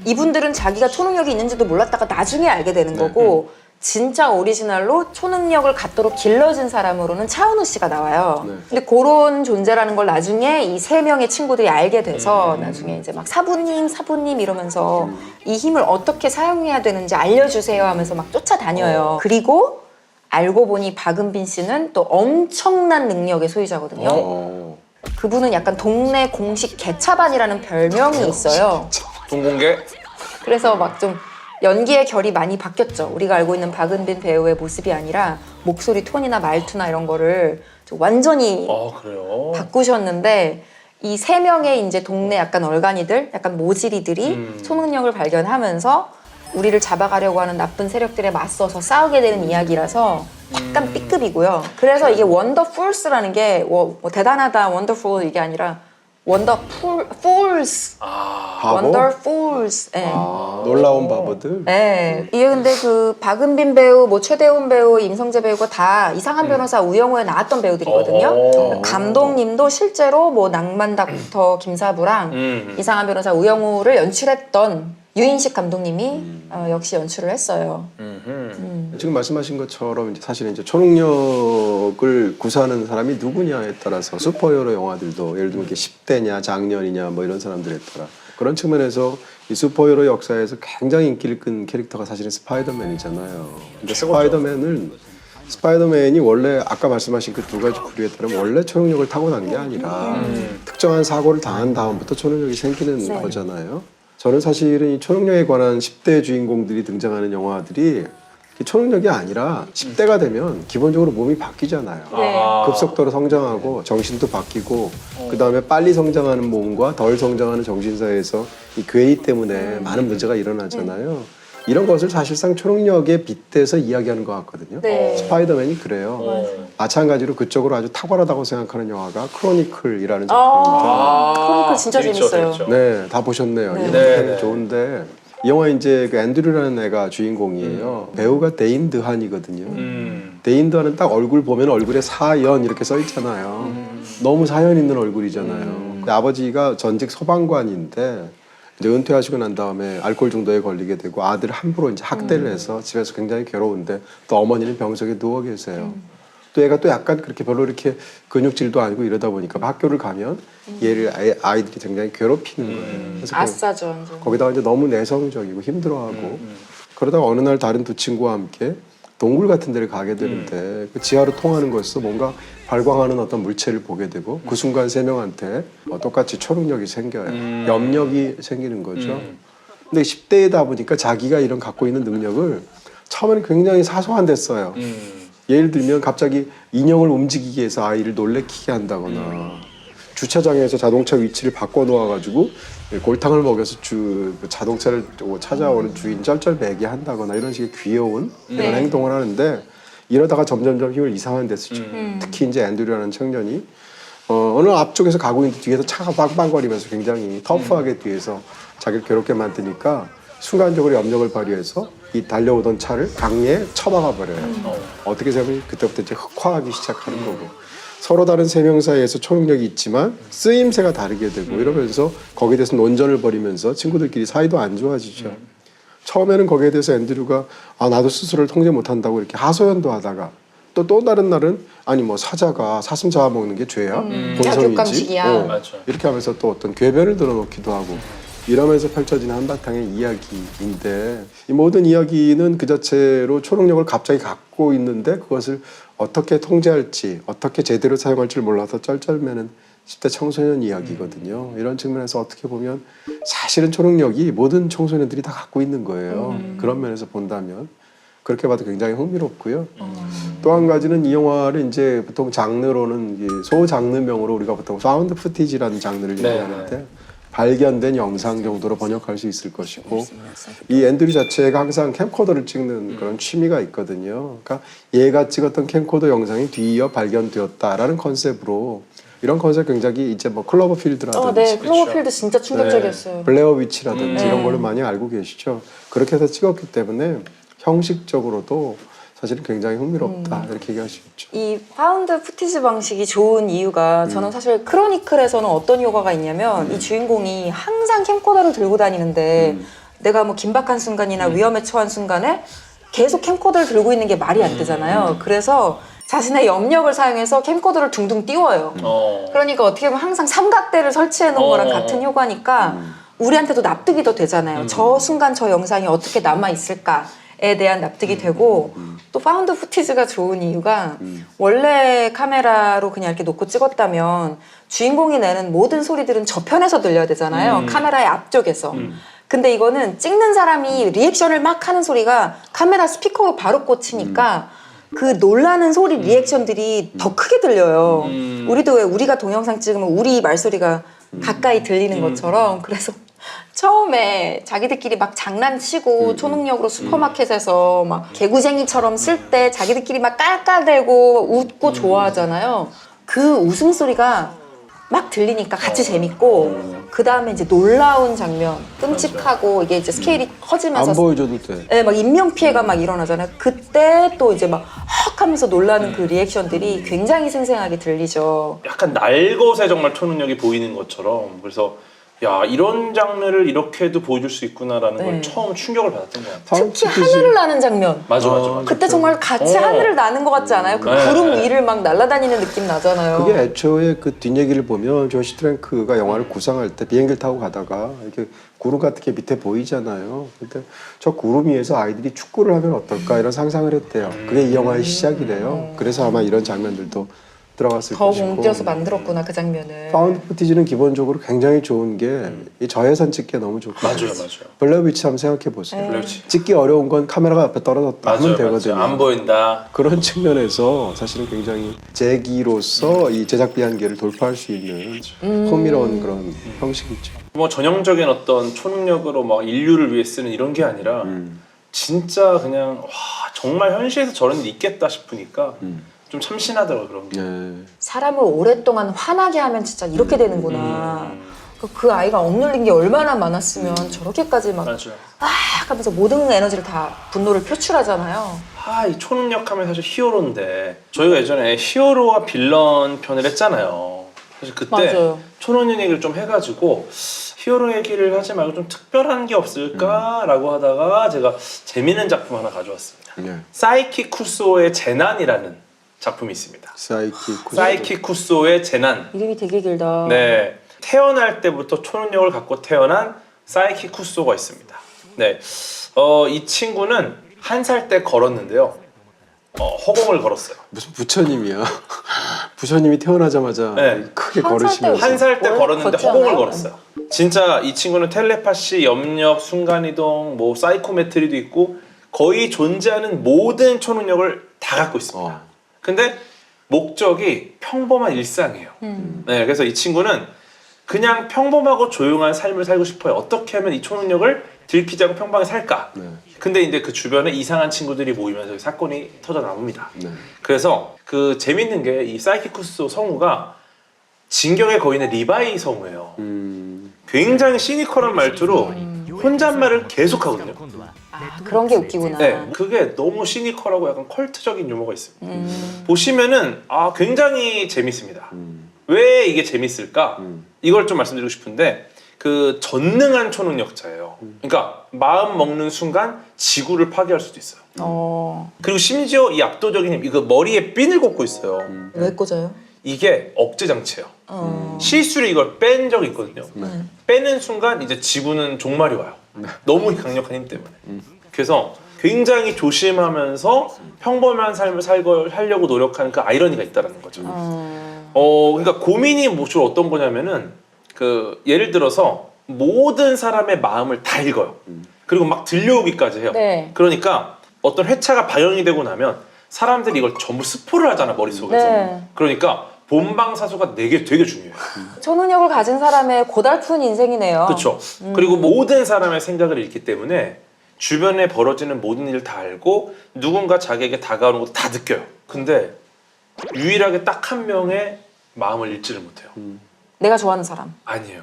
이분들은 자기가 초능력이 있는지도 몰랐다가 나중에 알게 되는 거고 진짜 오리지널로 초능력을 갖도록 길러진 사람으로는 차은우 씨가 나와요. 네. 근데 그런 존재라는 걸 나중에 이 세 명의 친구들이 알게 돼서 나중에 이제 막 사부님 이러면서 이 힘을 어떻게 사용해야 되는지 알려주세요 하면서 막 쫓아다녀요. 그리고 알고 보니 박은빈 씨는 또 엄청난 능력의 소유자거든요. 그분은 약간 동네 공식 개차반이라는 별명이 있어요. 동공개? 그래서 막 좀 연기의 결이 많이 바뀌었죠. 우리가 알고 있는 박은빈 배우의 모습이 아니라 목소리 톤이나 말투나 이런 거를 좀 완전히 그래요? 바꾸셨는데 이 세 명의 이제 동네 약간 얼간이들, 약간 모지리들이 초능력을 발견하면서 우리를 잡아가려고 하는 나쁜 세력들에 맞서서 싸우게 되는 이야기라서 약간 B급이고요. 그래서 이게 원더풀스라는 게 뭐 대단하다, 원더풀 이게 아니라 원더풀스, 바보? 원더풀스. 예. 놀라운 바보들. 네, 이게 근데 그 박은빈 배우, 뭐 최대훈 배우, 임성재 배우가 다 이상한 변호사 우영우에 나왔던 배우들이거든요. 감독님도 실제로 뭐 낭만 닥터 김사부랑 이상한 변호사 우영우를 연출했던 유인식 감독님이 역시 연출을 했어요. 지금 말씀하신 것처럼 이제 사실은 이제 초능력을 구사하는 사람이 누구냐에 따라서 슈퍼히어로 영화들도 예를 들면 이게 10대냐 장년이냐 뭐 이런 사람들에 따라 그런 측면에서 이 슈퍼히어로 역사에서 굉장히 인기를 끈 캐릭터가 사실은 스파이더맨이잖아요. 근데 스파이더맨이 원래 아까 말씀하신 그 두 가지 부류에 따르면 원래 초능력을 타고난 게 아니라 특정한 사고를 당한 다음부터 초능력이 생기는 거잖아요. 저는 사실은 이 초능력에 관한 10대 주인공들이 등장하는 영화들이 초능력이 아니라 10대가 되면 기본적으로 몸이 바뀌잖아요. 네. 급속도로 성장하고 정신도 바뀌고 그 다음에 빨리 성장하는 몸과 덜 성장하는 정신 사이에서 이 괴이 때문에 많은 문제가 일어나잖아요. 이런 것을 사실상 초능력에 빗대서 이야기하는 것 같거든요. 네. 스파이더맨이 그래요. 마찬가지로 그쪽으로 아주 탁월하다고 생각하는 영화가 크로니클이라는 작품입니다. 크로니클 진짜 재밌어요. 재밌죠. 네, 다 보셨네요. 네. 이 영화 네, 굉장히 네. 좋은데 이 영화 이제 그 앤드류라는 애가 주인공이에요. 배우가 데인 드한이거든요. 데인 드한은 딱 얼굴 보면 얼굴에 사연 이렇게 써 있잖아요. 너무 사연 있는 얼굴이잖아요. 근데 아버지가 전직 소방관인데 이제 은퇴하시고 난 다음에 알코올 중독에 걸리게 되고 아들을 함부로 이제 학대를 해서 집에서 굉장히 괴로운데 또 어머니는 병석에 누워 계세요. 또 얘가 또 약간 그렇게 별로 이렇게 근육질도 아니고 이러다 보니까 학교를 가면 얘를 아이들이 굉장히 괴롭히는 거예요. 그래서 아싸죠, 완전. 거기다가 이제 너무 내성적이고 힘들어하고 그러다가 어느 날 다른 두 친구와 함께 동굴 같은 데를 가게 되는데 그 지하로 통하는 곳에서 뭔가 발광하는 어떤 물체를 보게 되고 그 순간 세 명한테 똑같이 초능력이 생겨요. 염력이 생기는 거죠. 근데 10대이다 보니까 자기가 이런 갖고 있는 능력을 처음에는 굉장히 사소한 데 써요. 예를 들면 갑자기 인형을 움직이게 해서 아이를 놀래키게 한다거나 주차장에서 자동차 위치를 바꿔 놓아가지고 골탕을 먹여서 자동차를 찾아오는 주인 쩔쩔매게 한다거나 이런 식의 귀여운 이런 네. 행동을 하는데 이러다가 점점점 힘을 이상한 데 쓰죠. 특히 이제 앤드류라는 청년이 어느 앞쪽에서 가고 있는데 뒤에서 차가 빵빵거리면서 굉장히 터프하게 뒤에서 자기를 괴롭게 만드니까 순간적으로 염력을 발휘해서 이 달려오던 차를 강에 쳐박아 버려요. 어떻게 보면 그때부터 이제 흑화하기 시작하는 거고 서로 다른 세 명 사이에서 초능력이 있지만 쓰임새가 다르게 되고 이러면서 거기에 대해서 논전을 벌이면서 친구들끼리 사이도 안 좋아지죠. 처음에는 거기에 대해서 앤드류가 나도 스스로를 통제 못한다고 이렇게 하소연도 하다가 또 다른 날은 아니 뭐 사자가 사슴 잡아먹는 게 죄야? 본성이지? 격감식이야. 맞죠. 이렇게 하면서 또 어떤 궤변을 들어놓기도 하고 이러면서 펼쳐지는 한바탕의 이야기인데 이 모든 이야기는 그 자체로 초능력을 갑자기 갖고 있는데 그것을 어떻게 통제할지 어떻게 제대로 사용할지 몰라서 쩔쩔매는 10대 청소년 이야기거든요. 이런 측면에서 어떻게 보면 사실은 초능력이 모든 청소년들이 다 갖고 있는 거예요. 그런 면에서 본다면 그렇게 봐도 굉장히 흥미롭고요. 또 한 가지는 이 영화를 이제 보통 장르로는 소장르명으로 우리가 보통 사운드 푸티지라는 장르를 얘기하는데 발견된 영상 정도로 번역할 수 있을 것이고 이 앤드류 자체가 항상 캠코더를 찍는 그런 취미가 있거든요. 그러니까 얘가 찍었던 캠코더 영상이 뒤이어 발견되었다라는 컨셉으로 이런 컨셉 굉장히 이제 뭐 클로버필드라든지 네, 클로버필드 진짜 충격적이었어요. 블레어 위치라든지 이런 네. 걸로 많이 알고 계시죠. 그렇게 해서 찍었기 때문에 형식적으로도 사실은 굉장히 흥미롭다 이렇게 얘기할 수 있죠. 이 파운드 푸티지 방식이 좋은 이유가 저는 사실 크로니클에서는 어떤 효과가 있냐면 이 주인공이 항상 캠코더를 들고 다니는데 내가 뭐 긴박한 순간이나 위험에 처한 순간에 계속 캠코더를 들고 있는 게 말이 안 되잖아요. 그래서 자신의 염력을 사용해서 캠코더를 둥둥 띄워요. 그러니까 어떻게 보면 항상 삼각대를 설치해 놓은 거랑 같은 효과니까 우리한테도 납득이 더 되잖아요. 저 순간 저 영상이 어떻게 남아 있을까에 대한 납득이 되고 또 파운드 푸티지가 좋은 이유가 원래 카메라로 그냥 이렇게 놓고 찍었다면 주인공이 내는 모든 소리들은 저편에서 들려야 되잖아요. 카메라의 앞쪽에서. 근데 이거는 찍는 사람이 리액션을 막 하는 소리가 카메라 스피커로 바로 꽂히니까 그 놀라는 소리 리액션들이 더 크게 들려요. 우리도 왜 우리가 동영상 찍으면 우리 말소리가 가까이 들리는 것처럼 그래서 처음에 자기들끼리 막 장난치고 초능력으로 슈퍼마켓에서 막 개구쟁이처럼 쓸 때 자기들끼리 막 깔깔대고 웃고 좋아하잖아요. 그 웃음소리가 막 들리니까 같이 재밌고 그 다음에 이제 놀라운 장면, 끔찍하고 이게 이제 스케일이 커지면서 안 보여줘도 돼. 네, 막 인명 피해가 막 일어나잖아요. 그때 또 이제 막 헉 하면서 놀라는 그 리액션들이 굉장히 생생하게 들리죠. 약간 날것에 정말 초능력이 보이는 것처럼 그래서 야 이런 장르를 이렇게도 보여줄 수 있구나라는 네. 걸 처음 충격을 받았던 것 같아요. 특히 하늘을 나는 장면. 맞아. 그때 정말 같이 하늘을 나는 것 같지 않아요? 그 네. 구름 위를 막 날아다니는 느낌 나잖아요. 그게 애초에 그 뒷얘기를 보면 조시 트랭크가 영화를 구상할 때 비행기를 타고 가다가 이렇게 구름 같은 게 밑에 보이잖아요. 근데 저 구름 위에서 아이들이 축구를 하면 어떨까 이런 상상을 했대요. 그게 이 영화의 시작이래요. 그래서 아마 이런 장면들도 들어갔을 더 것이고. 옮겨서 만들었구나 그 장면을. 파운드 푸티지는 기본적으로 굉장히 좋은 게 이 저예산 찍기에 너무 좋거든요. 맞아요. 블레어위치 한번 생각해 보세요. 블레어위치. 찍기 어려운 건 카메라가 앞에 떨어졌다 하면 되거든요. 안 보인다. 그런 측면에서 사실은 굉장히 제기로서 이 제작비 한계를 돌파할 수 있는 흥미로운 그런 형식이죠. 뭐 전형적인 어떤 초능력으로 막 인류를 위해 쓰는 이런 게 아니라 진짜 그냥 와 정말 현실에서 저런 일이 있겠다 싶으니까 좀 참신하더라고요 그런 게. 네. 사람을 오랫동안 화나게 하면 진짜 이렇게 되는구나. 그 아이가 억눌린 게 얼마나 많았으면 저렇게까지 막 맞아요. 하면서 모든 에너지를 다 분노를 표출하잖아요. 이 초능력 하면 사실 히어로인데 저희가 예전에 히어로와 빌런 편을 했잖아요. 사실 그때 맞아요. 초능력 얘기를 좀 해가지고 히어로 얘기를 하지 말고 좀 특별한 게 없을까라고 하다가 제가 재밌는 작품 하나 가져왔습니다. 네. 사이키 쿠소의 재난이라는 작품이 있습니다. 사이키 쿠소의 재난. 이름이 되게 길다. 네, 태어날 때부터 초능력을 갖고 태어난 사이키 쿠소가 있습니다. 네, 이 친구는 1살 때 걸었는데요. 허공을 걸었어요. 무슨 부처님이야. 부처님이 태어나자마자 네. 크게 한 걸으시면서 1살 때 원래 걸었는데 걷지 허공을 않아요? 걸었어요. 진짜 이 친구는 텔레파시, 염력, 순간이동, 뭐 사이코메트리도 있고 거의 존재하는 모든 초능력을 다 갖고 있습니다. 근데 목적이 평범한 일상이에요. 네, 그래서 이 친구는 그냥 평범하고 조용한 삶을 살고 싶어요. 어떻게 하면 이 초능력을 들키지 않고 평범하게 살까? 네. 근데 이제 그 주변에 이상한 친구들이 모이면서 사건이 터져 나옵니다. 네. 그래서 그 재밌는 게 이 사이키쿠스 성우가 진격의 거인의 리바이 성우예요. 굉장히 시니컬한 말투로 혼잣말을 계속 하거든요. 그런 게 웃기구나. 네, 그게 너무 시니컬하고 약간 컬트적인 유머가 있습니다. 보시면은 굉장히 재밌습니다. 왜 이게 재밌을까? 이걸 좀 말씀드리고 싶은데 그 전능한 초능력자예요. 그러니까 마음 먹는 순간 지구를 파괴할 수도 있어요. 그리고 심지어 이 압도적인 힘, 이거 머리에 핀을 꽂고 있어요. 왜 꽂아요? 이게 억제 장치예요. 실수로 이걸 뺀 적이 있거든요. 빼는 순간 이제 지구는 종말이 와요. 너무 강력한 힘 때문에. 그래서 굉장히 조심하면서 평범한 삶을 살려고 노력하는 그 아이러니가 있다는 거죠. 그러니까 고민이 뭐 주로 어떤 거냐면은 그 예를 들어서 모든 사람의 마음을 다 읽어요. 그리고 막 들려오기까지 해요. 네. 그러니까 어떤 회차가 방영이 되고 나면 사람들이 이걸 전부 스포를 하잖아 머릿속에서. 네. 그러니까 본방사수가 되게 중요해요. 초능력을 가진 사람의 고달픈 인생이네요. 그렇죠. 그리고 모든 사람의 생각을 읽기 때문에 주변에 벌어지는 모든 일을 다 알고 누군가 자기에게 다가오는 것도 다 느껴요. 근데 유일하게 딱 한 명의 마음을 읽지를 못해요. 내가 좋아하는 사람. 아니에요.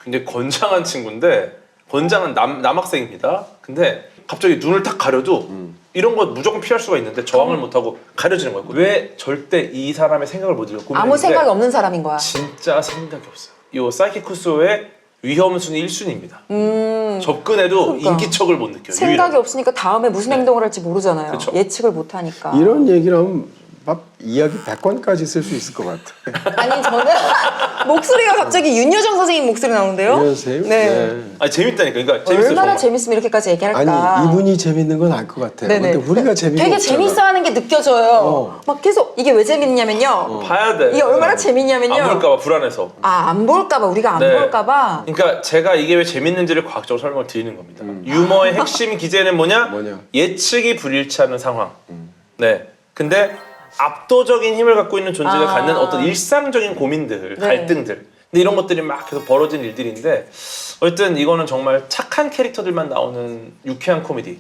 굉장히 건장한 친구인데 건장한 남학생입니다. 근데 갑자기 눈을 딱 가려도 이런 거 무조건 피할 수가 있는데 저항을 못하고 가려지는 거예요. 왜 절대 이 사람의 생각을 못 읽고 아무 생각이 없는 사람인 거야. 진짜 생각이 없어요. 이 사이키쿠소의 위험 순위 1순위입니다. 접근해도 그러니까. 인기척을 못 느껴요. 생각이 유일하게. 없으니까 다음에 무슨 행동을 할지 모르잖아요. 그쵸. 예측을 못 하니까. 이런 얘기를 하면 막 이야기 100권까지 쓸 수 있을 것 같아. 아니 저는 목소리가 갑자기 윤여정 선생님 목소리 나오는데요. 안녕하세요. 네. 아니 재밌다니까. 그러니까 재밌어요. 얼마나 정말. 재밌으면 이렇게까지 얘기할까. 아니 이분이 재밌는 건 알 것 같아요. 네네. 근데 우리가 재미가 되게 없잖아. 재밌어하는 게 느껴져요. 막 계속 이게 왜 재밌냐면요. 봐야 돼. 이게 얼마나 재밌냐면요. 안 볼까봐 불안해서. 안 볼까봐 우리가 안 네. 볼까봐. 그러니까 제가 이게 왜 재밌는지를 과학적으로 설명을 드리는 겁니다. 유머의 핵심 기제는 뭐냐? 뭐냐? 예측이 불일치하는 상황. 네. 근데 압도적인 힘을 갖고 있는 존재가 아. 갖는 어떤 일상적인 고민들, 네. 갈등들. 근데 이런 것들이 막 계속 벌어진 일들인데 어쨌든 이거는 정말 착한 캐릭터들만 나오는 유쾌한 코미디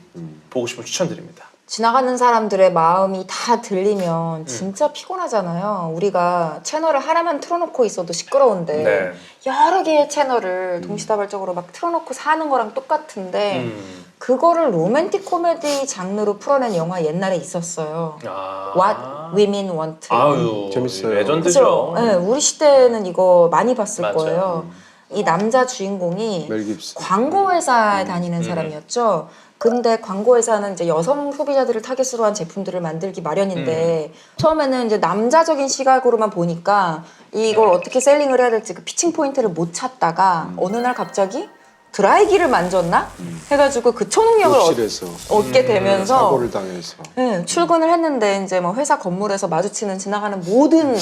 보고 싶으면 추천드립니다. 지나가는 사람들의 마음이 다 들리면 진짜 피곤하잖아요. 우리가 채널을 하나만 틀어놓고 있어도 시끄러운데 네. 여러 개의 채널을 동시다발적으로 막 틀어놓고 사는 거랑 똑같은데 그거를 로맨틱 코미디 장르로 풀어낸 영화 옛날에 있었어요. 아. What Women Want. 아유, 재밌어요. 레전드죠. 그죠? 네, 우리 시대는 이거 많이 봤을 맞아요. 거예요. 이 남자 주인공이 멜 깁슨. 광고회사에 다니는 사람이었죠. 근데 광고회사는 이제 여성 소비자들을 타겟으로 한 제품들을 만들기 마련인데 처음에는 이제 남자적인 시각으로만 보니까 이걸 어떻게 셀링을 해야 될지 그 피칭 포인트를 못 찾다가 어느 날 갑자기 드라이기를 만졌나? 해가지고 그 초능력을 욕실에서 얻게 되면서 사고를 당해서 네, 출근을 했는데 이제 뭐 회사 건물에서 마주치는 지나가는 모든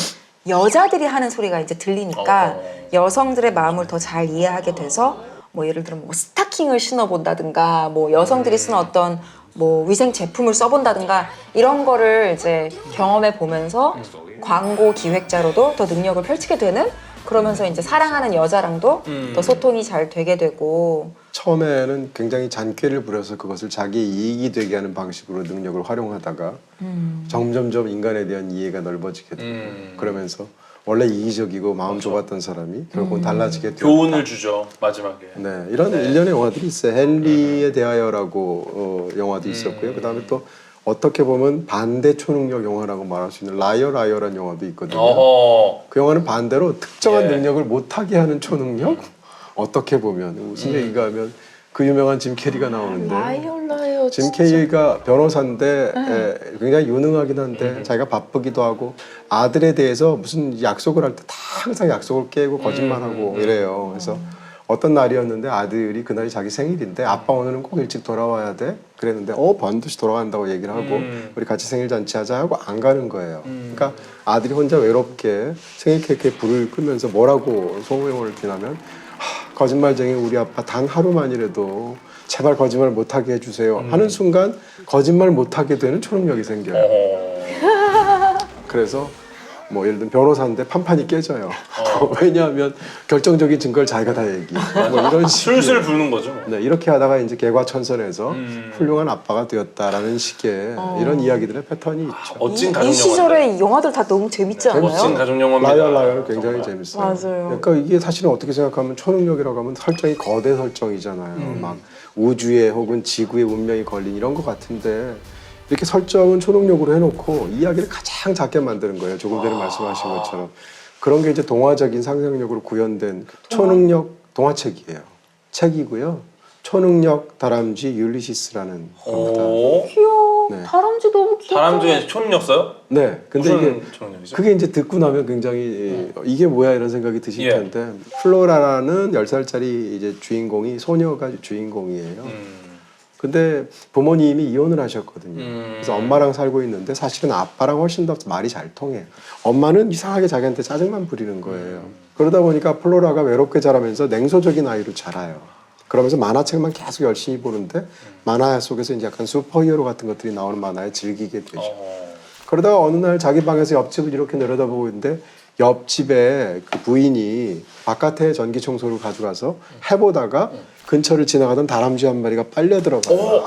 여자들이 하는 소리가 이제 들리니까 여성들의 마음을 더 잘 이해하게 돼서 뭐 예를 들어 뭐 스타킹을 신어본다든가 뭐 여성들이 쓰는 어떤 뭐 위생 제품을 써본다든가 이런 거를 이제 경험해 보면서 광고 기획자로도 더 능력을 펼치게 되는 그러면서 이제 사랑하는 여자랑도 더 소통이 잘 되게 되고 처음에는 굉장히 잔꾀를 부려서 그것을 자기 이익이 되게 하는 방식으로 능력을 활용하다가 점점점 인간에 대한 이해가 넓어지게 되고 그러면서 원래 이기적이고 마음 좁았던 사람이 결국은 달라지게 되었다. 교훈을 주죠 마지막에. 네, 이런 일련의 영화들이 있어요. 헨리에 대하여라고 영화도 있었고요. 그다음에 또 어떻게 보면 반대 초능력 영화라고 말할 수 있는 라이어라는 영화도 있거든요. 어허. 그 영화는 반대로 특정한 예. 능력을 못하게 하는 초능력? 어떻게 보면 무슨 얘기가 하면 그 유명한 짐 캐리가 나오는데 라이어 짐 캐리가 변호사인데 굉장히 유능하긴 한데 자기가 바쁘기도 하고 아들에 대해서 무슨 약속을 할 때 다 항상 약속을 깨고 거짓말하고 이래요. 그래서 어떤 날이었는데 아들이 그날이 자기 생일인데 아빠 오늘은 꼭 일찍 돌아와야 돼 그랬는데 반드시 돌아간다고 얘기를 하고 우리 같이 생일 잔치하자 하고 안 가는 거예요. 그러니까 아들이 혼자 외롭게 생일 케이크에 불을 끄면서 뭐라고 소모임을 피냐면 거짓말쟁이 우리 아빠 단 하루만이라도 제발 거짓말 못하게 해주세요 하는 순간 거짓말 못하게 되는 초능력이 생겨요. 그래서 뭐 예를 들면 변호사인데 판판이 깨져요. 왜냐하면 결정적인 증거를 자기가 다 얘기. 뭐 이런 식의 술술 부는 거죠. 네, 이렇게 하다가 이제 개과천선해서 훌륭한 아빠가 되었다라는 식의 이런 이야기들의 패턴이 있죠. 멋진 이 가족 영화. 시절의 영화들 다 너무 재밌지 않아요? 멋진 가족 영화입니다. 라이어는 굉장히 재밌어요. 맞아요. 그러니까 이게 사실은 어떻게 생각하면 초능력이라고 하면 설정이 거대 설정이잖아요. 막 우주에 혹은 지구의 운명이 걸린 이런 것 같은데 이렇게 설정은 초능력으로 해놓고 이야기를 가장 작게 만드는 거예요. 조금 전에 말씀하신 것처럼. 그런 게 이제 동화적인 상상력으로 구현된 초능력 동화책이에요. 책이고요. 초능력 다람쥐 율리시스라는 겁니다. 오. 귀여워. 네. 다람쥐 너무 귀여워. 다람쥐에 초능력 써요? 네. 근데 이게 무슨 초능력이죠? 그게 이제 듣고 나면 굉장히 이게 뭐야 이런 생각이 드실 예. 텐데 플로라라는 10살짜리 이제 주인공이 소녀가 주인공이에요. 근데 부모님이 이혼을 하셨거든요. 그래서 엄마랑 살고 있는데 사실은 아빠랑 훨씬 더 말이 잘 통해요. 엄마는 이상하게 자기한테 짜증만 부리는 거예요. 그러다 보니까 플로라가 외롭게 자라면서 냉소적인 아이로 자라요. 그러면서 만화책만 계속 열심히 보는데 만화 속에서 이제 약간 슈퍼히어로 같은 것들이 나오는 만화에 즐기게 되죠. 그러다가 어느 날 자기 방에서 옆집을 이렇게 내려다보고 있는데 옆집에 그 부인이 바깥에 전기 청소를 가져가서 해보다가 근처를 지나가던 다람쥐 한 마리가 빨려 들어가요.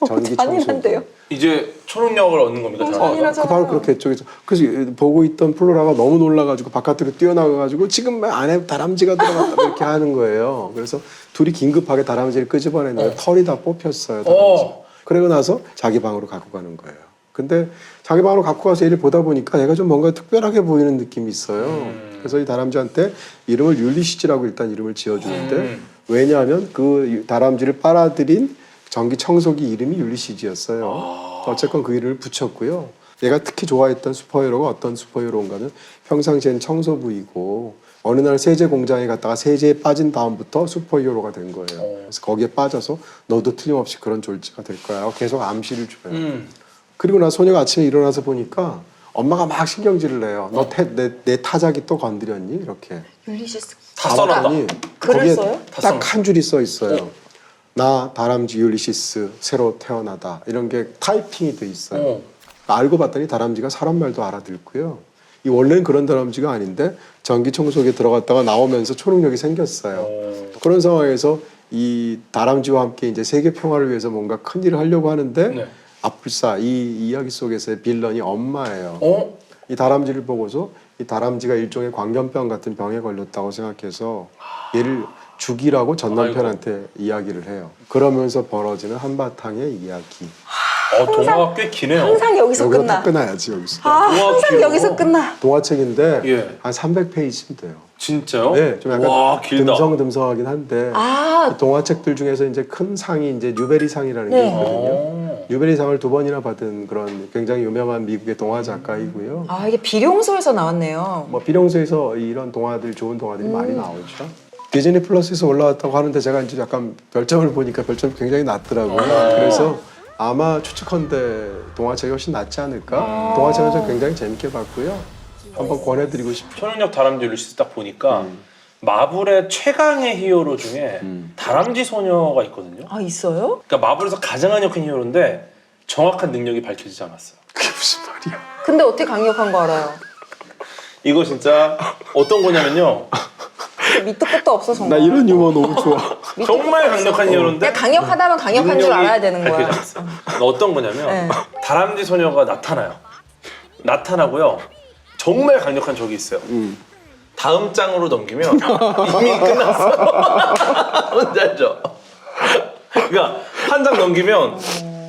전기 잔인한데요? 청소. 이제 초능력을 얻는 겁니까? 다람쥐가? 잔인하잖아요. 바로 그렇게 했죠. 그래서 보고 있던 플로라가 너무 놀라가지고 바깥으로 뛰어나가가지고 지금 안에 다람쥐가 들어갔다 이렇게 하는 거예요. 그래서 둘이 긴급하게 다람쥐를 끄집어냈는데 털이 다 뽑혔어요. 다람쥐. 그러고 나서 자기 방으로 갖고 가는 거예요. 근데 자기 방으로 갖고 가서 얘를 보다 보니까 얘가 좀 뭔가 특별하게 보이는 느낌이 있어요. 그래서 이 다람쥐한테 이름을 율리시즈라고 일단 이름을 지어주는데 왜냐하면 그 다람쥐를 빨아들인 전기 청소기 이름이 율리시즈였어요. 어쨌건 그 이름을 붙였고요. 얘가 특히 좋아했던 슈퍼히어로가 어떤 슈퍼히어로인가는 평상시엔 청소부이고 어느 날 세제 공장에 갔다가 세제에 빠진 다음부터 슈퍼히어로가 된 거예요. 그래서 거기에 빠져서 너도 틀림없이 그런 졸지가 될 거야 하고 계속 암시를 줘요. 그리고 나서 소녀가 아침에 일어나서 보니까 엄마가 막 신경질을 내요. 너 내 타자기 또 건드렸니? 이렇게. 율리시스 다 써놨다. 아니, 글을 거기에 써요? 딱 한 줄이 써 있어요. 나 다람쥐 율리시스 새로 태어나다 이런 게 타이핑이 돼 있어요. 알고 봤더니 다람쥐가 사람 말도 알아듣고요. 이 원래는 그런 다람쥐가 아닌데 전기 청소기에 들어갔다가 나오면서 초능력이 생겼어요. 그런 상황에서 이 다람쥐와 함께 이제 세계 평화를 위해서 뭔가 큰 일을 하려고 하는데 네. 아뿔싸 이 이야기 속에서의 빌런이 엄마예요. 어? 이 다람쥐를 보고서 이 다람쥐가 일종의 광견병 같은 병에 걸렸다고 생각해서 얘를 죽이라고 전 남편한테 이야기를 해요. 그러면서 벌어지는 한바탕의 이야기. 동화가 꽤 기네요. 항상 여기서 여기서 끝나. 다 끝나야지 여기서. 항상 길어. 여기서 끝나. 동화책인데 예. 한 300페이지면 돼요. 진짜요? 네, 좀 약간 와, 길다. 듬성듬성하긴 한데 이 동화책들 중에서 이제 큰 상이 이제 뉴베리상이라는 게 네. 있거든요. 뉴베리상을 2번이나 받은 그런 굉장히 유명한 미국의 동화 작가이고요. 이게 비룡소에서 나왔네요. 뭐 비룡소에서 이런 동화들 좋은 동화들이 많이 나오죠. 디즈니 플러스에서 올라왔다고 하는데 제가 이제 약간 별점을 보니까 별점이 굉장히 낮더라고요. 그래서 아마 추측컨대 동화책이 훨씬 낫지 않을까? 동화책은 저 굉장히 재밌게 봤고요. 한번 권해드리고 싶어요. 초능력 다람쥐 율리시스 딱 보니까 마블의 최강의 히어로 중에 다람쥐 소녀가 있거든요. 있어요? 그러니까 마블에서 가장 강력한 히어로인데 정확한 능력이 밝혀지지 않았어요. 그게 무슨 말이야? 근데 어떻게 강력한 거 알아요? 이거 진짜 어떤 거냐면요. 밑도 끝도 없어 나 정말. 이런 유머 너무 좋아. 정말 강력한 히어로인데 그냥 강력하다면 강력한 줄 알아야 되는 거야. 밝혀지지 않았어요. 그러니까 어떤 거냐면 네. 다람쥐 소녀가 나타나요. 나타나고요. 정말 강력한 적이 있어요. 다음 장으로 넘기면 이미 끝났어. 뭔지 알죠? 그러니까 한 장 넘기면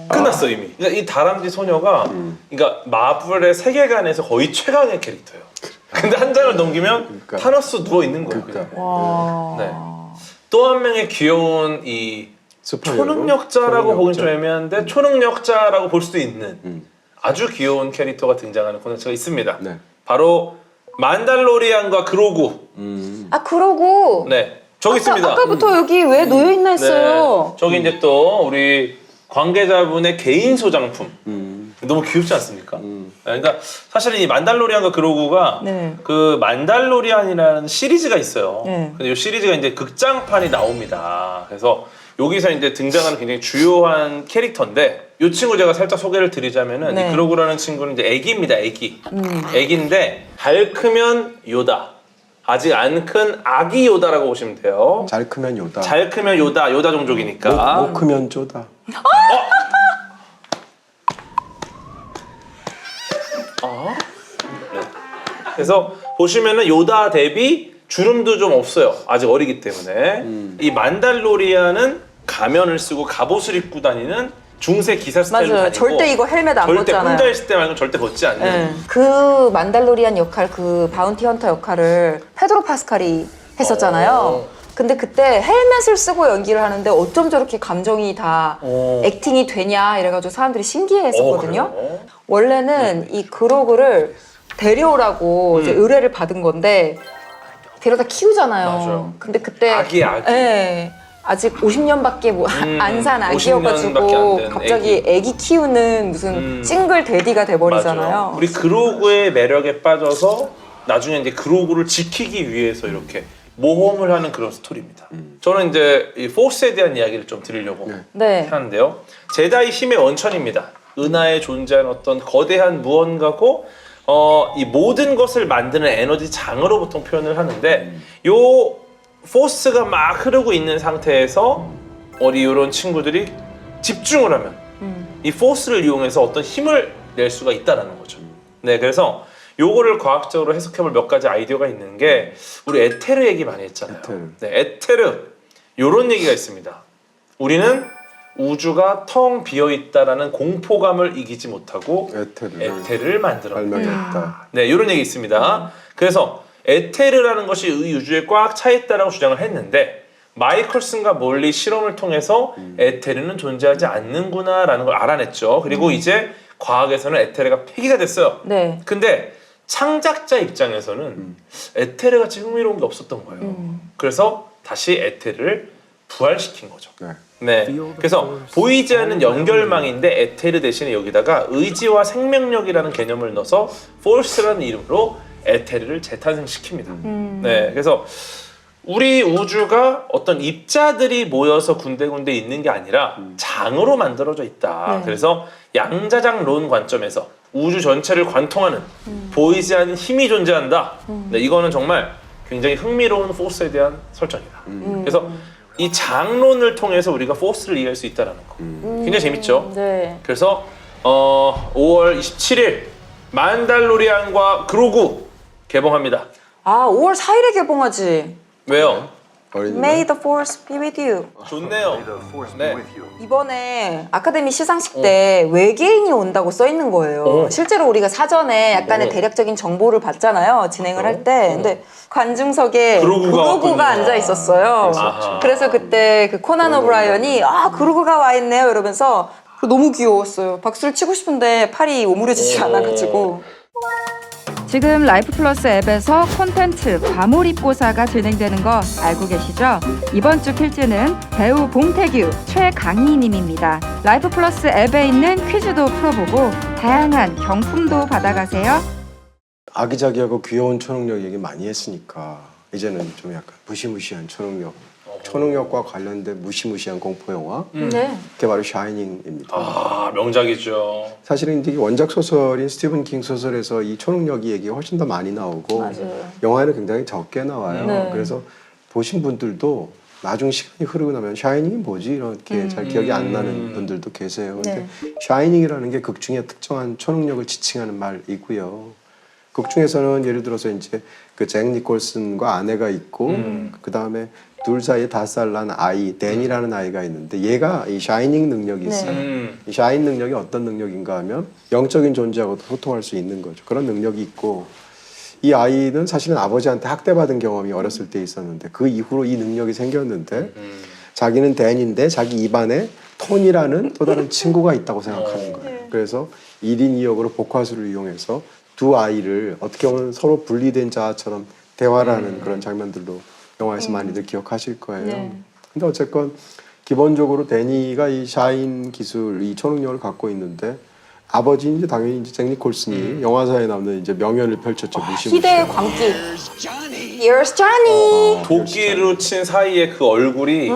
끝났어 이미. 그러니까 이 다람쥐 소녀가 그러니까 마블의 세계관에서 거의 최강의 캐릭터예요. 근데 한 장을 넘기면 그러니까. 타노스 누워 있는 거예요. 그러니까. 그냥. 와. 네. 또 한 명의 귀여운 이 슈퍼히어로? 초능력자라고 보긴 좀 초능력자. 애매한데 초능력자라고 볼 수도 있는 아주 귀여운 캐릭터가 등장하는 콘텐츠가 있습니다. 네. 바로 만달로리안과 그로구. 그러고 네, 저기 있습니다. 아까부터 여기 왜 놓여 있나 했어요. 네, 저기 이제 또 우리 관계자분의 개인 소장품. 너무 귀엽지 않습니까? 그러니까 사실은 이 만달로리안과 그로구가 네. 그 만달로리안이라는 시리즈가 있어요. 네. 근데 이 시리즈가 이제 극장판이 나옵니다. 그래서 여기서 이제 등장하는 굉장히 주요한 캐릭터인데 이 친구 제가 살짝 소개를 드리자면은 네. 이 그로구라는 친구는 이제 애기입니다. 애기인데 잘 크면 요다. 아직 안 큰 아기 요다라고 보시면 돼요. 잘 크면 요다. 잘 크면 요다 종족이니까. 못 크면 쪼다. 그래서 보시면은 요다 대비 주름도 좀 없어요. 아직 어리기 때문에. 이 만달로리안은 가면을 쓰고 갑옷을 입고 다니는 중세 기사 스타일로 맞아요. 다니고 절대 이거 헬멧 안 절대 벗잖아요. 혼자 있을 때 말고는 절대 벗지 않는. 네. 그 만달로리안 역할, 그 바운티 헌터 역할을 페드로 파스칼이 했었잖아요. 근데 그때 헬멧을 쓰고 연기를 하는데 어쩜 저렇게 감정이 다 액팅이 되냐 이래가지고 사람들이 신기해했었거든요. 그래요? 원래는 이 그로그를 데려오라고 이제 의뢰를 받은 건데 데려다 키우잖아요. 맞아요. 근데 그때 아기. 네. 아직 50년밖에 안 산 50년밖에 안 아기여가지고 된 갑자기 애기 키우는 무슨 싱글 데디가 돼버리잖아요. 맞아요. 우리 그로구의 매력에 빠져서 나중에 이제 그로구를 지키기 위해서 이렇게 모험을 하는 그런 스토리입니다. 저는 이제 이 포스에 대한 이야기를 좀 드리려고 네. 하는데요. 제다이 힘의 원천입니다. 은하에 존재하는 어떤 거대한 무언가고 이 모든 것을 만드는 에너지 장으로 보통 표현을 하는데 요 포스가 막 흐르고 있는 상태에서 우리 이런 친구들이 집중을 하면 이 포스를 이용해서 어떤 힘을 낼 수가 있다는 거죠. 네, 그래서 요거를 과학적으로 해석해볼 몇 가지 아이디어가 있는 게 우리 에테르 얘기 많이 했잖아요. 에테르. 네, 에테르 요런 얘기가 있습니다. 우리는 우주가 텅 비어 있다라는 공포감을 이기지 못하고 에테르를 만들었다. 발명했다. 네, 이런 얘기 있습니다. 그래서 에테르라는 것이 이 우주에 꽉 차 있다라고 주장을 했는데 마이클슨과 몰리 실험을 통해서 에테르는 존재하지 않는구나라는 걸 알아냈죠. 그리고 이제 과학에서는 에테르가 폐기가 됐어요. 네. 근데 창작자 입장에서는 에테르가 지금 흥미로운 게 없었던 거예요. 그래서 다시 에테르를 부활시킨 거죠. 네. 그래서 보이지 않는 연결망인데 에테르 대신에 여기다가 의지와 생명력이라는 개념을 넣어서 포스라는 이름으로 에테르를 재탄생시킵니다. 네. 그래서 우리 우주가 어떤 입자들이 모여서 군데군데 있는 게 아니라 장으로 만들어져 있다. 네. 그래서 양자장론 관점에서 우주 전체를 관통하는 보이지 않는 힘이 존재한다. 네, 이거는 정말 굉장히 흥미로운 포스에 대한 설정이다. 그래서 이 장론을 통해서 우리가 포스를 이해할 수 있다는 거. 굉장히 재밌죠. 네. 그래서 5월 27일 만달로리안과 그로구 개봉합니다. 아, 5월 4일에 개봉하지. 왜요? 어린이날? May the Force be with you. 좋네요. 네. 이번에 아카데미 시상식 때 외계인이 온다고 써 있는 거예요. 실제로 우리가 사전에 약간의 대략적인 정보를 받잖아요. 진행을 할 때. 근데 관중석에 그루그가 그루그가 왔군요. 앉아 있었어요. 아하. 그래서 그때 그 코난 오브라이언이 그루그가 와 있네요 이러면서 너무 귀여웠어요. 박수를 치고 싶은데 팔이 오므려지지 않아가지고. 지금 라이프 플러스 앱에서 콘텐츠 과몰입고사가 진행되는 거 알고 계시죠? 이번 주 퀴즈는 배우 봉태규, 최강희님입니다. 라이프 플러스 앱에 있는 퀴즈도 풀어보고 다양한 경품도 받아가세요. 아기자기하고 귀여운 초능력 얘기 많이 했으니까 이제는 좀 약간 무시무시한 초능력, 초능력과 관련된 무시무시한 공포 영화. 네. 그게 바로 샤이닝입니다. 명작이죠. 사실은 이제 원작 소설인 스티븐 킹 소설에서 이 초능력 얘기가 훨씬 더 많이 나오고 맞아요. 영화에는 굉장히 적게 나와요. 네. 그래서 보신 분들도 나중 시간이 흐르고 나면 샤이닝이 뭐지? 이렇게 잘 기억이 안 나는 분들도 계세요. 근데 샤이닝이라는 게 극 중에 특정한 초능력을 지칭하는 말이고요. 극 중에서는 예를 들어서 이제 그 잭 니콜슨과 아내가 있고 그 다음에 둘 사이에 5살 난 아이 댄이라는 아이가 있는데 얘가 이 샤이닝 능력이 있어요. 이 샤인 능력이 어떤 능력인가 하면 영적인 존재하고도 소통할 수 있는 거죠. 그런 능력이 있고 이 아이는 사실은 아버지한테 학대받은 경험이 어렸을 때 있었는데 그 이후로 이 능력이 생겼는데 자기는 댄인데 자기 입안에 톤이라는 또 다른 친구가 있다고 생각하는 거예요. 그래서 1인 2역으로 복화술을 이용해서 두 아이를 어떻게 보면 서로 분리된 자아처럼 대화를 하는 그런 장면들로 영화에서 많이들 기억하실 거예요. 근데 어쨌건 기본적으로 데니가 이 샤인 기술, 이 초능력을 갖고 있는데 아버지는 이제 당연히 이제 잭 니콜슨이 영화사에 나오는 이제 명연을 펼쳤죠. 무시무시한. 희대의 광기. Here's Johnny. 도끼로 친 사이에 그 얼굴이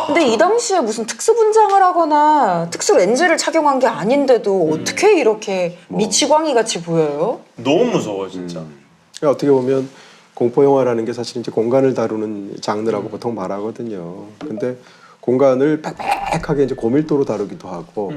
근데 이 당시에 무슨 특수 분장을 하거나 특수 렌즈를 착용한 게 아닌데도 어떻게 이렇게 미치광이 같이 보여요? 너무 무서워요, 진짜. 그러니까 어떻게 보면 공포 영화라는 게 사실 이제 공간을 다루는 장르라고 보통 말하거든요. 근데 공간을 빽빽하게 이제 고밀도로 다루기도 하고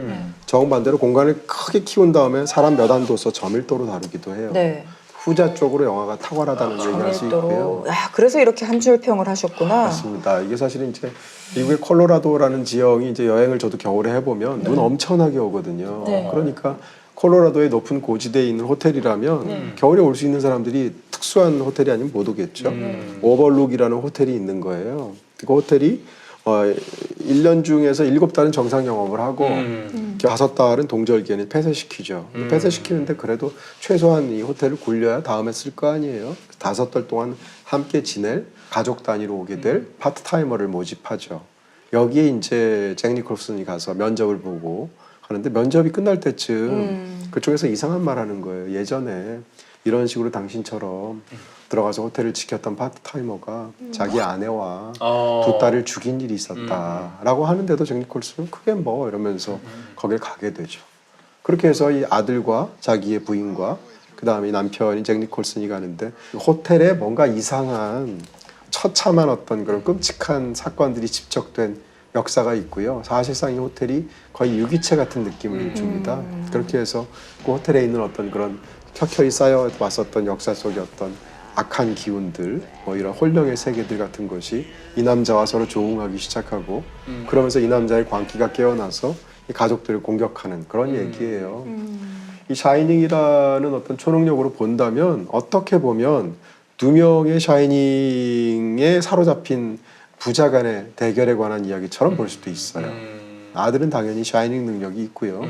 정반대로 공간을 크게 키운 다음에 사람 몇 안 둬서 저밀도로 다루기도 해요. 네. 후자 쪽으로 영화가 탁월하다는 얘기할 수 있고요. 야, 그래서 이렇게 한 줄 평을 하셨구나. 맞습니다. 이게 사실은 이제 미국의 콜로라도라는 지역이 이제 여행을 저도 겨울에 해보면 눈 엄청나게 오거든요. 네. 그러니까 콜로라도의 높은 고지대에 있는 호텔이라면 겨울에 올 수 있는 사람들이 특수한 호텔이 아니면 못 오겠죠. 오버룩이라는 호텔이 있는 거예요. 그 호텔이 1년 중에서 7달은 정상 영업을 하고 5달은 동절기에는 폐쇄시키죠. 폐쇄시키는데 그래도 최소한 이 호텔을 굴려야 다음에 쓸 거 아니에요. 5달 동안 함께 지낼 가족 단위로 오게 될 파트타이머를 모집하죠. 여기에 이제 잭 니콜슨이 가서 면접을 보고 하는데 면접이 끝날 때쯤 그쪽에서 이상한 말 하는 거예요. 예전에 이런 식으로 당신처럼 들어가서 호텔을 지켰던 파트타이머가 자기 아내와 두 딸을 죽인 일이 있었다라고 하는데도 잭 니콜슨은 그게 뭐 이러면서 거길 가게 되죠. 그렇게 해서 이 아들과 자기의 부인과 그 다음에 남편인 잭 니콜슨이 가는데 호텔에 뭔가 이상한 처참한 어떤 그런 끔찍한 사건들이 집적된 역사가 있고요. 사실상 이 호텔이 거의 유기체 같은 느낌을 줍니다. 그렇게 해서 그 호텔에 있는 어떤 그런 켜켜이 쌓여 왔었던 역사 속의 어떤 악한 기운들, 뭐 이런 혼령의 세계들 같은 것이 이 남자와 서로 조응하기 시작하고 그러면서 이 남자의 광기가 깨어나서 이 가족들을 공격하는 그런 얘기예요. 이 샤이닝이라는 어떤 초능력으로 본다면 어떻게 보면 두 명의 샤이닝에 사로잡힌 부자 간의 대결에 관한 이야기처럼 볼 수도 있어요. 아들은 당연히 샤이닝 능력이 있고요.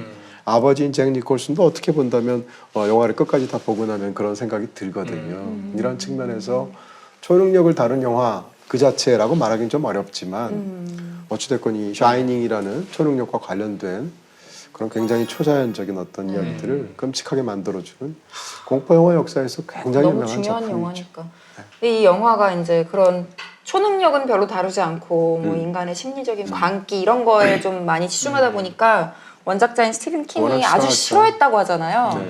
아버지인 잭 니콜슨도 어떻게 본다면 영화를 끝까지 다 보고 나면 그런 생각이 들거든요. 이런 측면에서 초능력을 다룬 영화 그 자체라고 말하기는 좀 어렵지만 어찌됐건 이 샤이닝이라는 초능력과 관련된 그런 굉장히 초자연적인 어떤 이야기들을 끔찍하게 만들어주는 공포 영화 역사에서 굉장히 너무 유명한 중요한 작품이죠. 영화니까. 이 영화가 이제 그런 초능력은 별로 다루지 않고 뭐 인간의 심리적인 광기 이런 거에 좀 많이 치중하다 보니까 원작자인 스티븐 킹이 워낙 아주 싫어하죠. 싫어했다고 하잖아요. 네.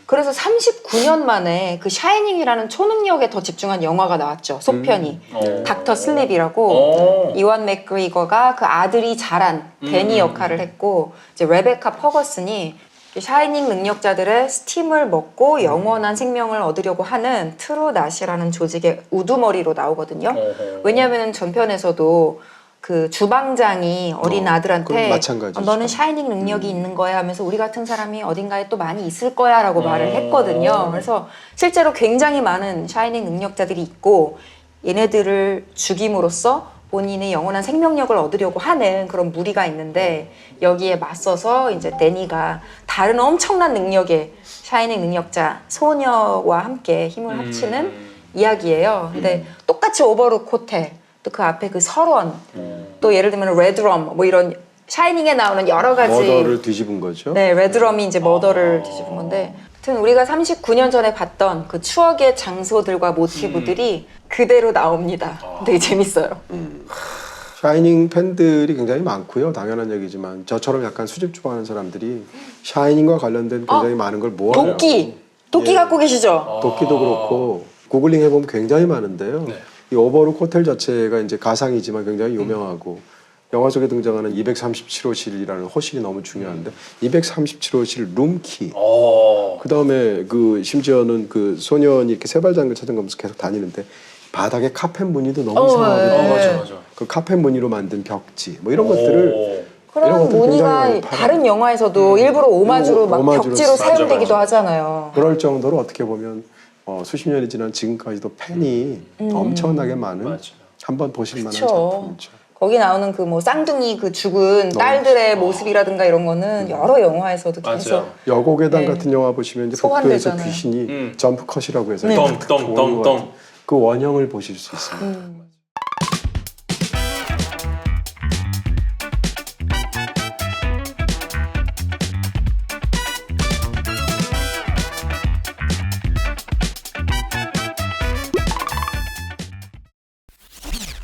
그래서 39년 만에 그 샤이닝이라는 초능력에 더 집중한 영화가 나왔죠. 속편이. 닥터 슬립이라고 이완 맥그리거가 그 아들이 잘한 데니 역할을 했고 이제 레베카 퍼거슨이 샤이닝 능력자들의 스팀을 먹고 영원한 생명을 얻으려고 하는 트루낫이라는 조직의 우두머리로 나오거든요. 왜냐하면 전편에서도 그 주방장이 어린 그건 아들한테 마찬가지죠. 너는 샤이닝 능력이 있는 거야 하면서 우리 같은 사람이 어딘가에 또 많이 있을 거야 라고 말을 했거든요. 그래서 실제로 굉장히 많은 샤이닝 능력자들이 있고 얘네들을 죽임으로써 본인의 영원한 생명력을 얻으려고 하는 그런 무리가 있는데 여기에 맞서서 이제 데니가 다른 엄청난 능력의 샤이닝 능력자 소녀와 함께 힘을 합치는 이야기예요. 근데 똑같이 오버룩 호텔 또 그 앞에 그 설원 또 예를 들면 레드럼 뭐 이런 샤이닝에 나오는 여러 가지 머더를 뒤집은 거죠. 네, 레드럼이 이제 머더를 뒤집은 건데 하여튼 우리가 39년 전에 봤던 그 추억의 장소들과 모티브들이 그대로 나옵니다. 되게 재밌어요. 샤이닝 팬들이 굉장히 많고요. 당연한 얘기지만 저처럼 약간 수집 좋아하는 사람들이 샤이닝과 관련된 굉장히 많은 걸 모아요. 도끼 갖고 계시죠? 도끼도 그렇고 구글링 해보면 굉장히 많은데요. 이 오버룩 호텔 자체가 이제 가상이지만 굉장히 유명하고 영화 속에 등장하는 237호실이라는 호실이 너무 중요한데 237호실 룸키. 그 다음에 그 심지어는 그 소년이 이렇게 세발장을 찾아가면서 계속 다니는데 바닥에 카펫 무늬도 너무 이상하거든요. 맞아. 그 카펫 무늬로 만든 벽지 뭐 이런 것들을 그런 이런 것들 굉장히 무늬가 많이 팔아요. 다른 영화에서도 일부러 오마주로 막 오마주로 벽지로 맞아, 사용되기도 맞아. 하잖아요. 그럴 정도로 어떻게 보면 수십 년이 지난 지금까지도 팬이 엄청나게 많은 한번 보실 만한 그쵸. 작품이죠. 거기 나오는 그 뭐 쌍둥이 그 죽은 딸들의 모습이라든가 이런 거는 여러 영화에서도 계속 맞아요. 여고괴담 네. 같은 영화 보시면 이제 복도에서 소환되잖아요. 귀신이 점프컷이라고 해서 네. 똥똥똥똥. 그 원형을 보실 수 있습니다.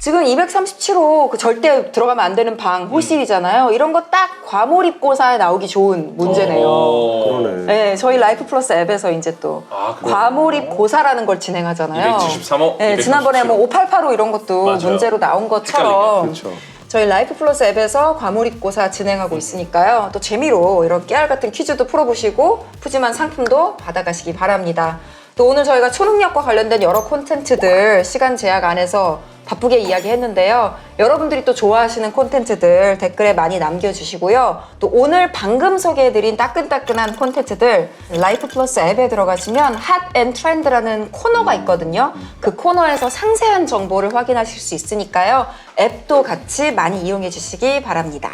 지금 237호 그 절대 들어가면 안 되는 방 호실이잖아요. 이런 거 딱 과몰입고사에 나오기 좋은 문제네요. 그러네. 네, 저희 라이프 플러스 앱에서 이제 또 그래요? 과몰입고사라는 걸 진행하잖아요. 273호, 네, 지난번에 뭐 5885 이런 것도 맞아요. 문제로 나온 것처럼 그렇죠. 저희 라이프 플러스 앱에서 과몰입고사 진행하고 있으니까요. 또 재미로 이런 깨알 같은 퀴즈도 풀어보시고 푸짐한 상품도 받아가시기 바랍니다. 또 오늘 저희가 초능력과 관련된 여러 콘텐츠들 시간 제약 안에서 바쁘게 이야기했는데요. 여러분들이 또 좋아하시는 콘텐츠들 댓글에 많이 남겨주시고요. 또 오늘 방금 소개해드린 따끈따끈한 콘텐츠들 라이프 플러스 앱에 들어가시면 핫 앤 트렌드라는 코너가 있거든요. 그 코너에서 상세한 정보를 확인하실 수 있으니까요. 앱도 같이 많이 이용해 주시기 바랍니다.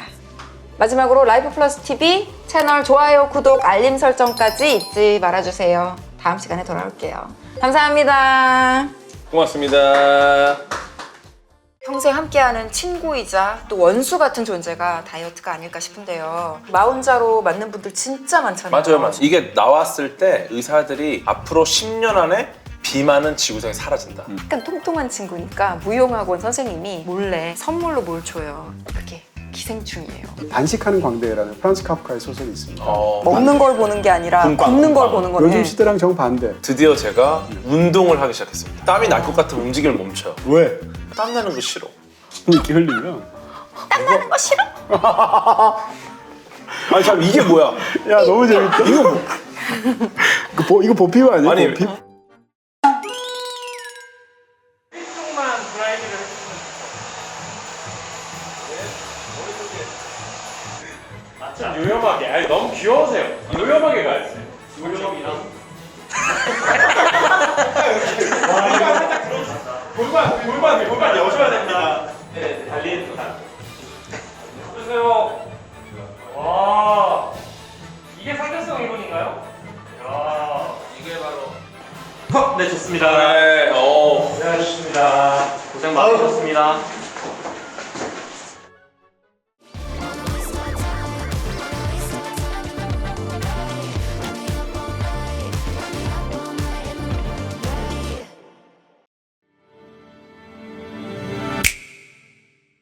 마지막으로 라이프 플러스 TV 채널 좋아요, 구독, 알림 설정까지 잊지 말아주세요. 다음 시간에 돌아올게요. 감사합니다. 고맙습니다. 평생 함께하는 친구이자 또 원수 같은 존재가 다이어트가 아닐까 싶은데요. 마흔자로 맞는 분들 진짜 많잖아요. 맞아요. 이게 나왔을 때 의사들이 앞으로 10년 안에 비만은 지구상에 사라진다. 약간 통통한 친구니까 무용학원 선생님이 몰래 선물로 뭘 줘요. 그게 기생충이에요. 단식하는 광대라는 프란츠 카프카의 소설이 있습니다. 먹는 걸 보는 게 아니라 금방, 걷는 걸 금방. 보는 거네. 요즘 시대랑 정반대. 드디어 제가 운동을 하기 시작했습니다. 땀이 날 것 같은 움직임을 멈춰요. 왜? 땀 나는 거 싫어. 이렇게 흘리면. 땀나는 거 싫어? 아니 참 이게 뭐야? 야 너무 재밌다. 이거 보피부 아니야? 아니, 보피? 좀 요염하게. 아니 너무 귀여우세요. 요염하게 가야지. 요염이랑. 살짝 들어주세요. 골반 여셔야 됩니다. 네, 달리는 듯한. 보세요. 와, 이게 상대성 이론인가요? 야, 이게 바로. 네, 좋습니다. 네, 네, 좋습니다. 고생 많으셨습니다.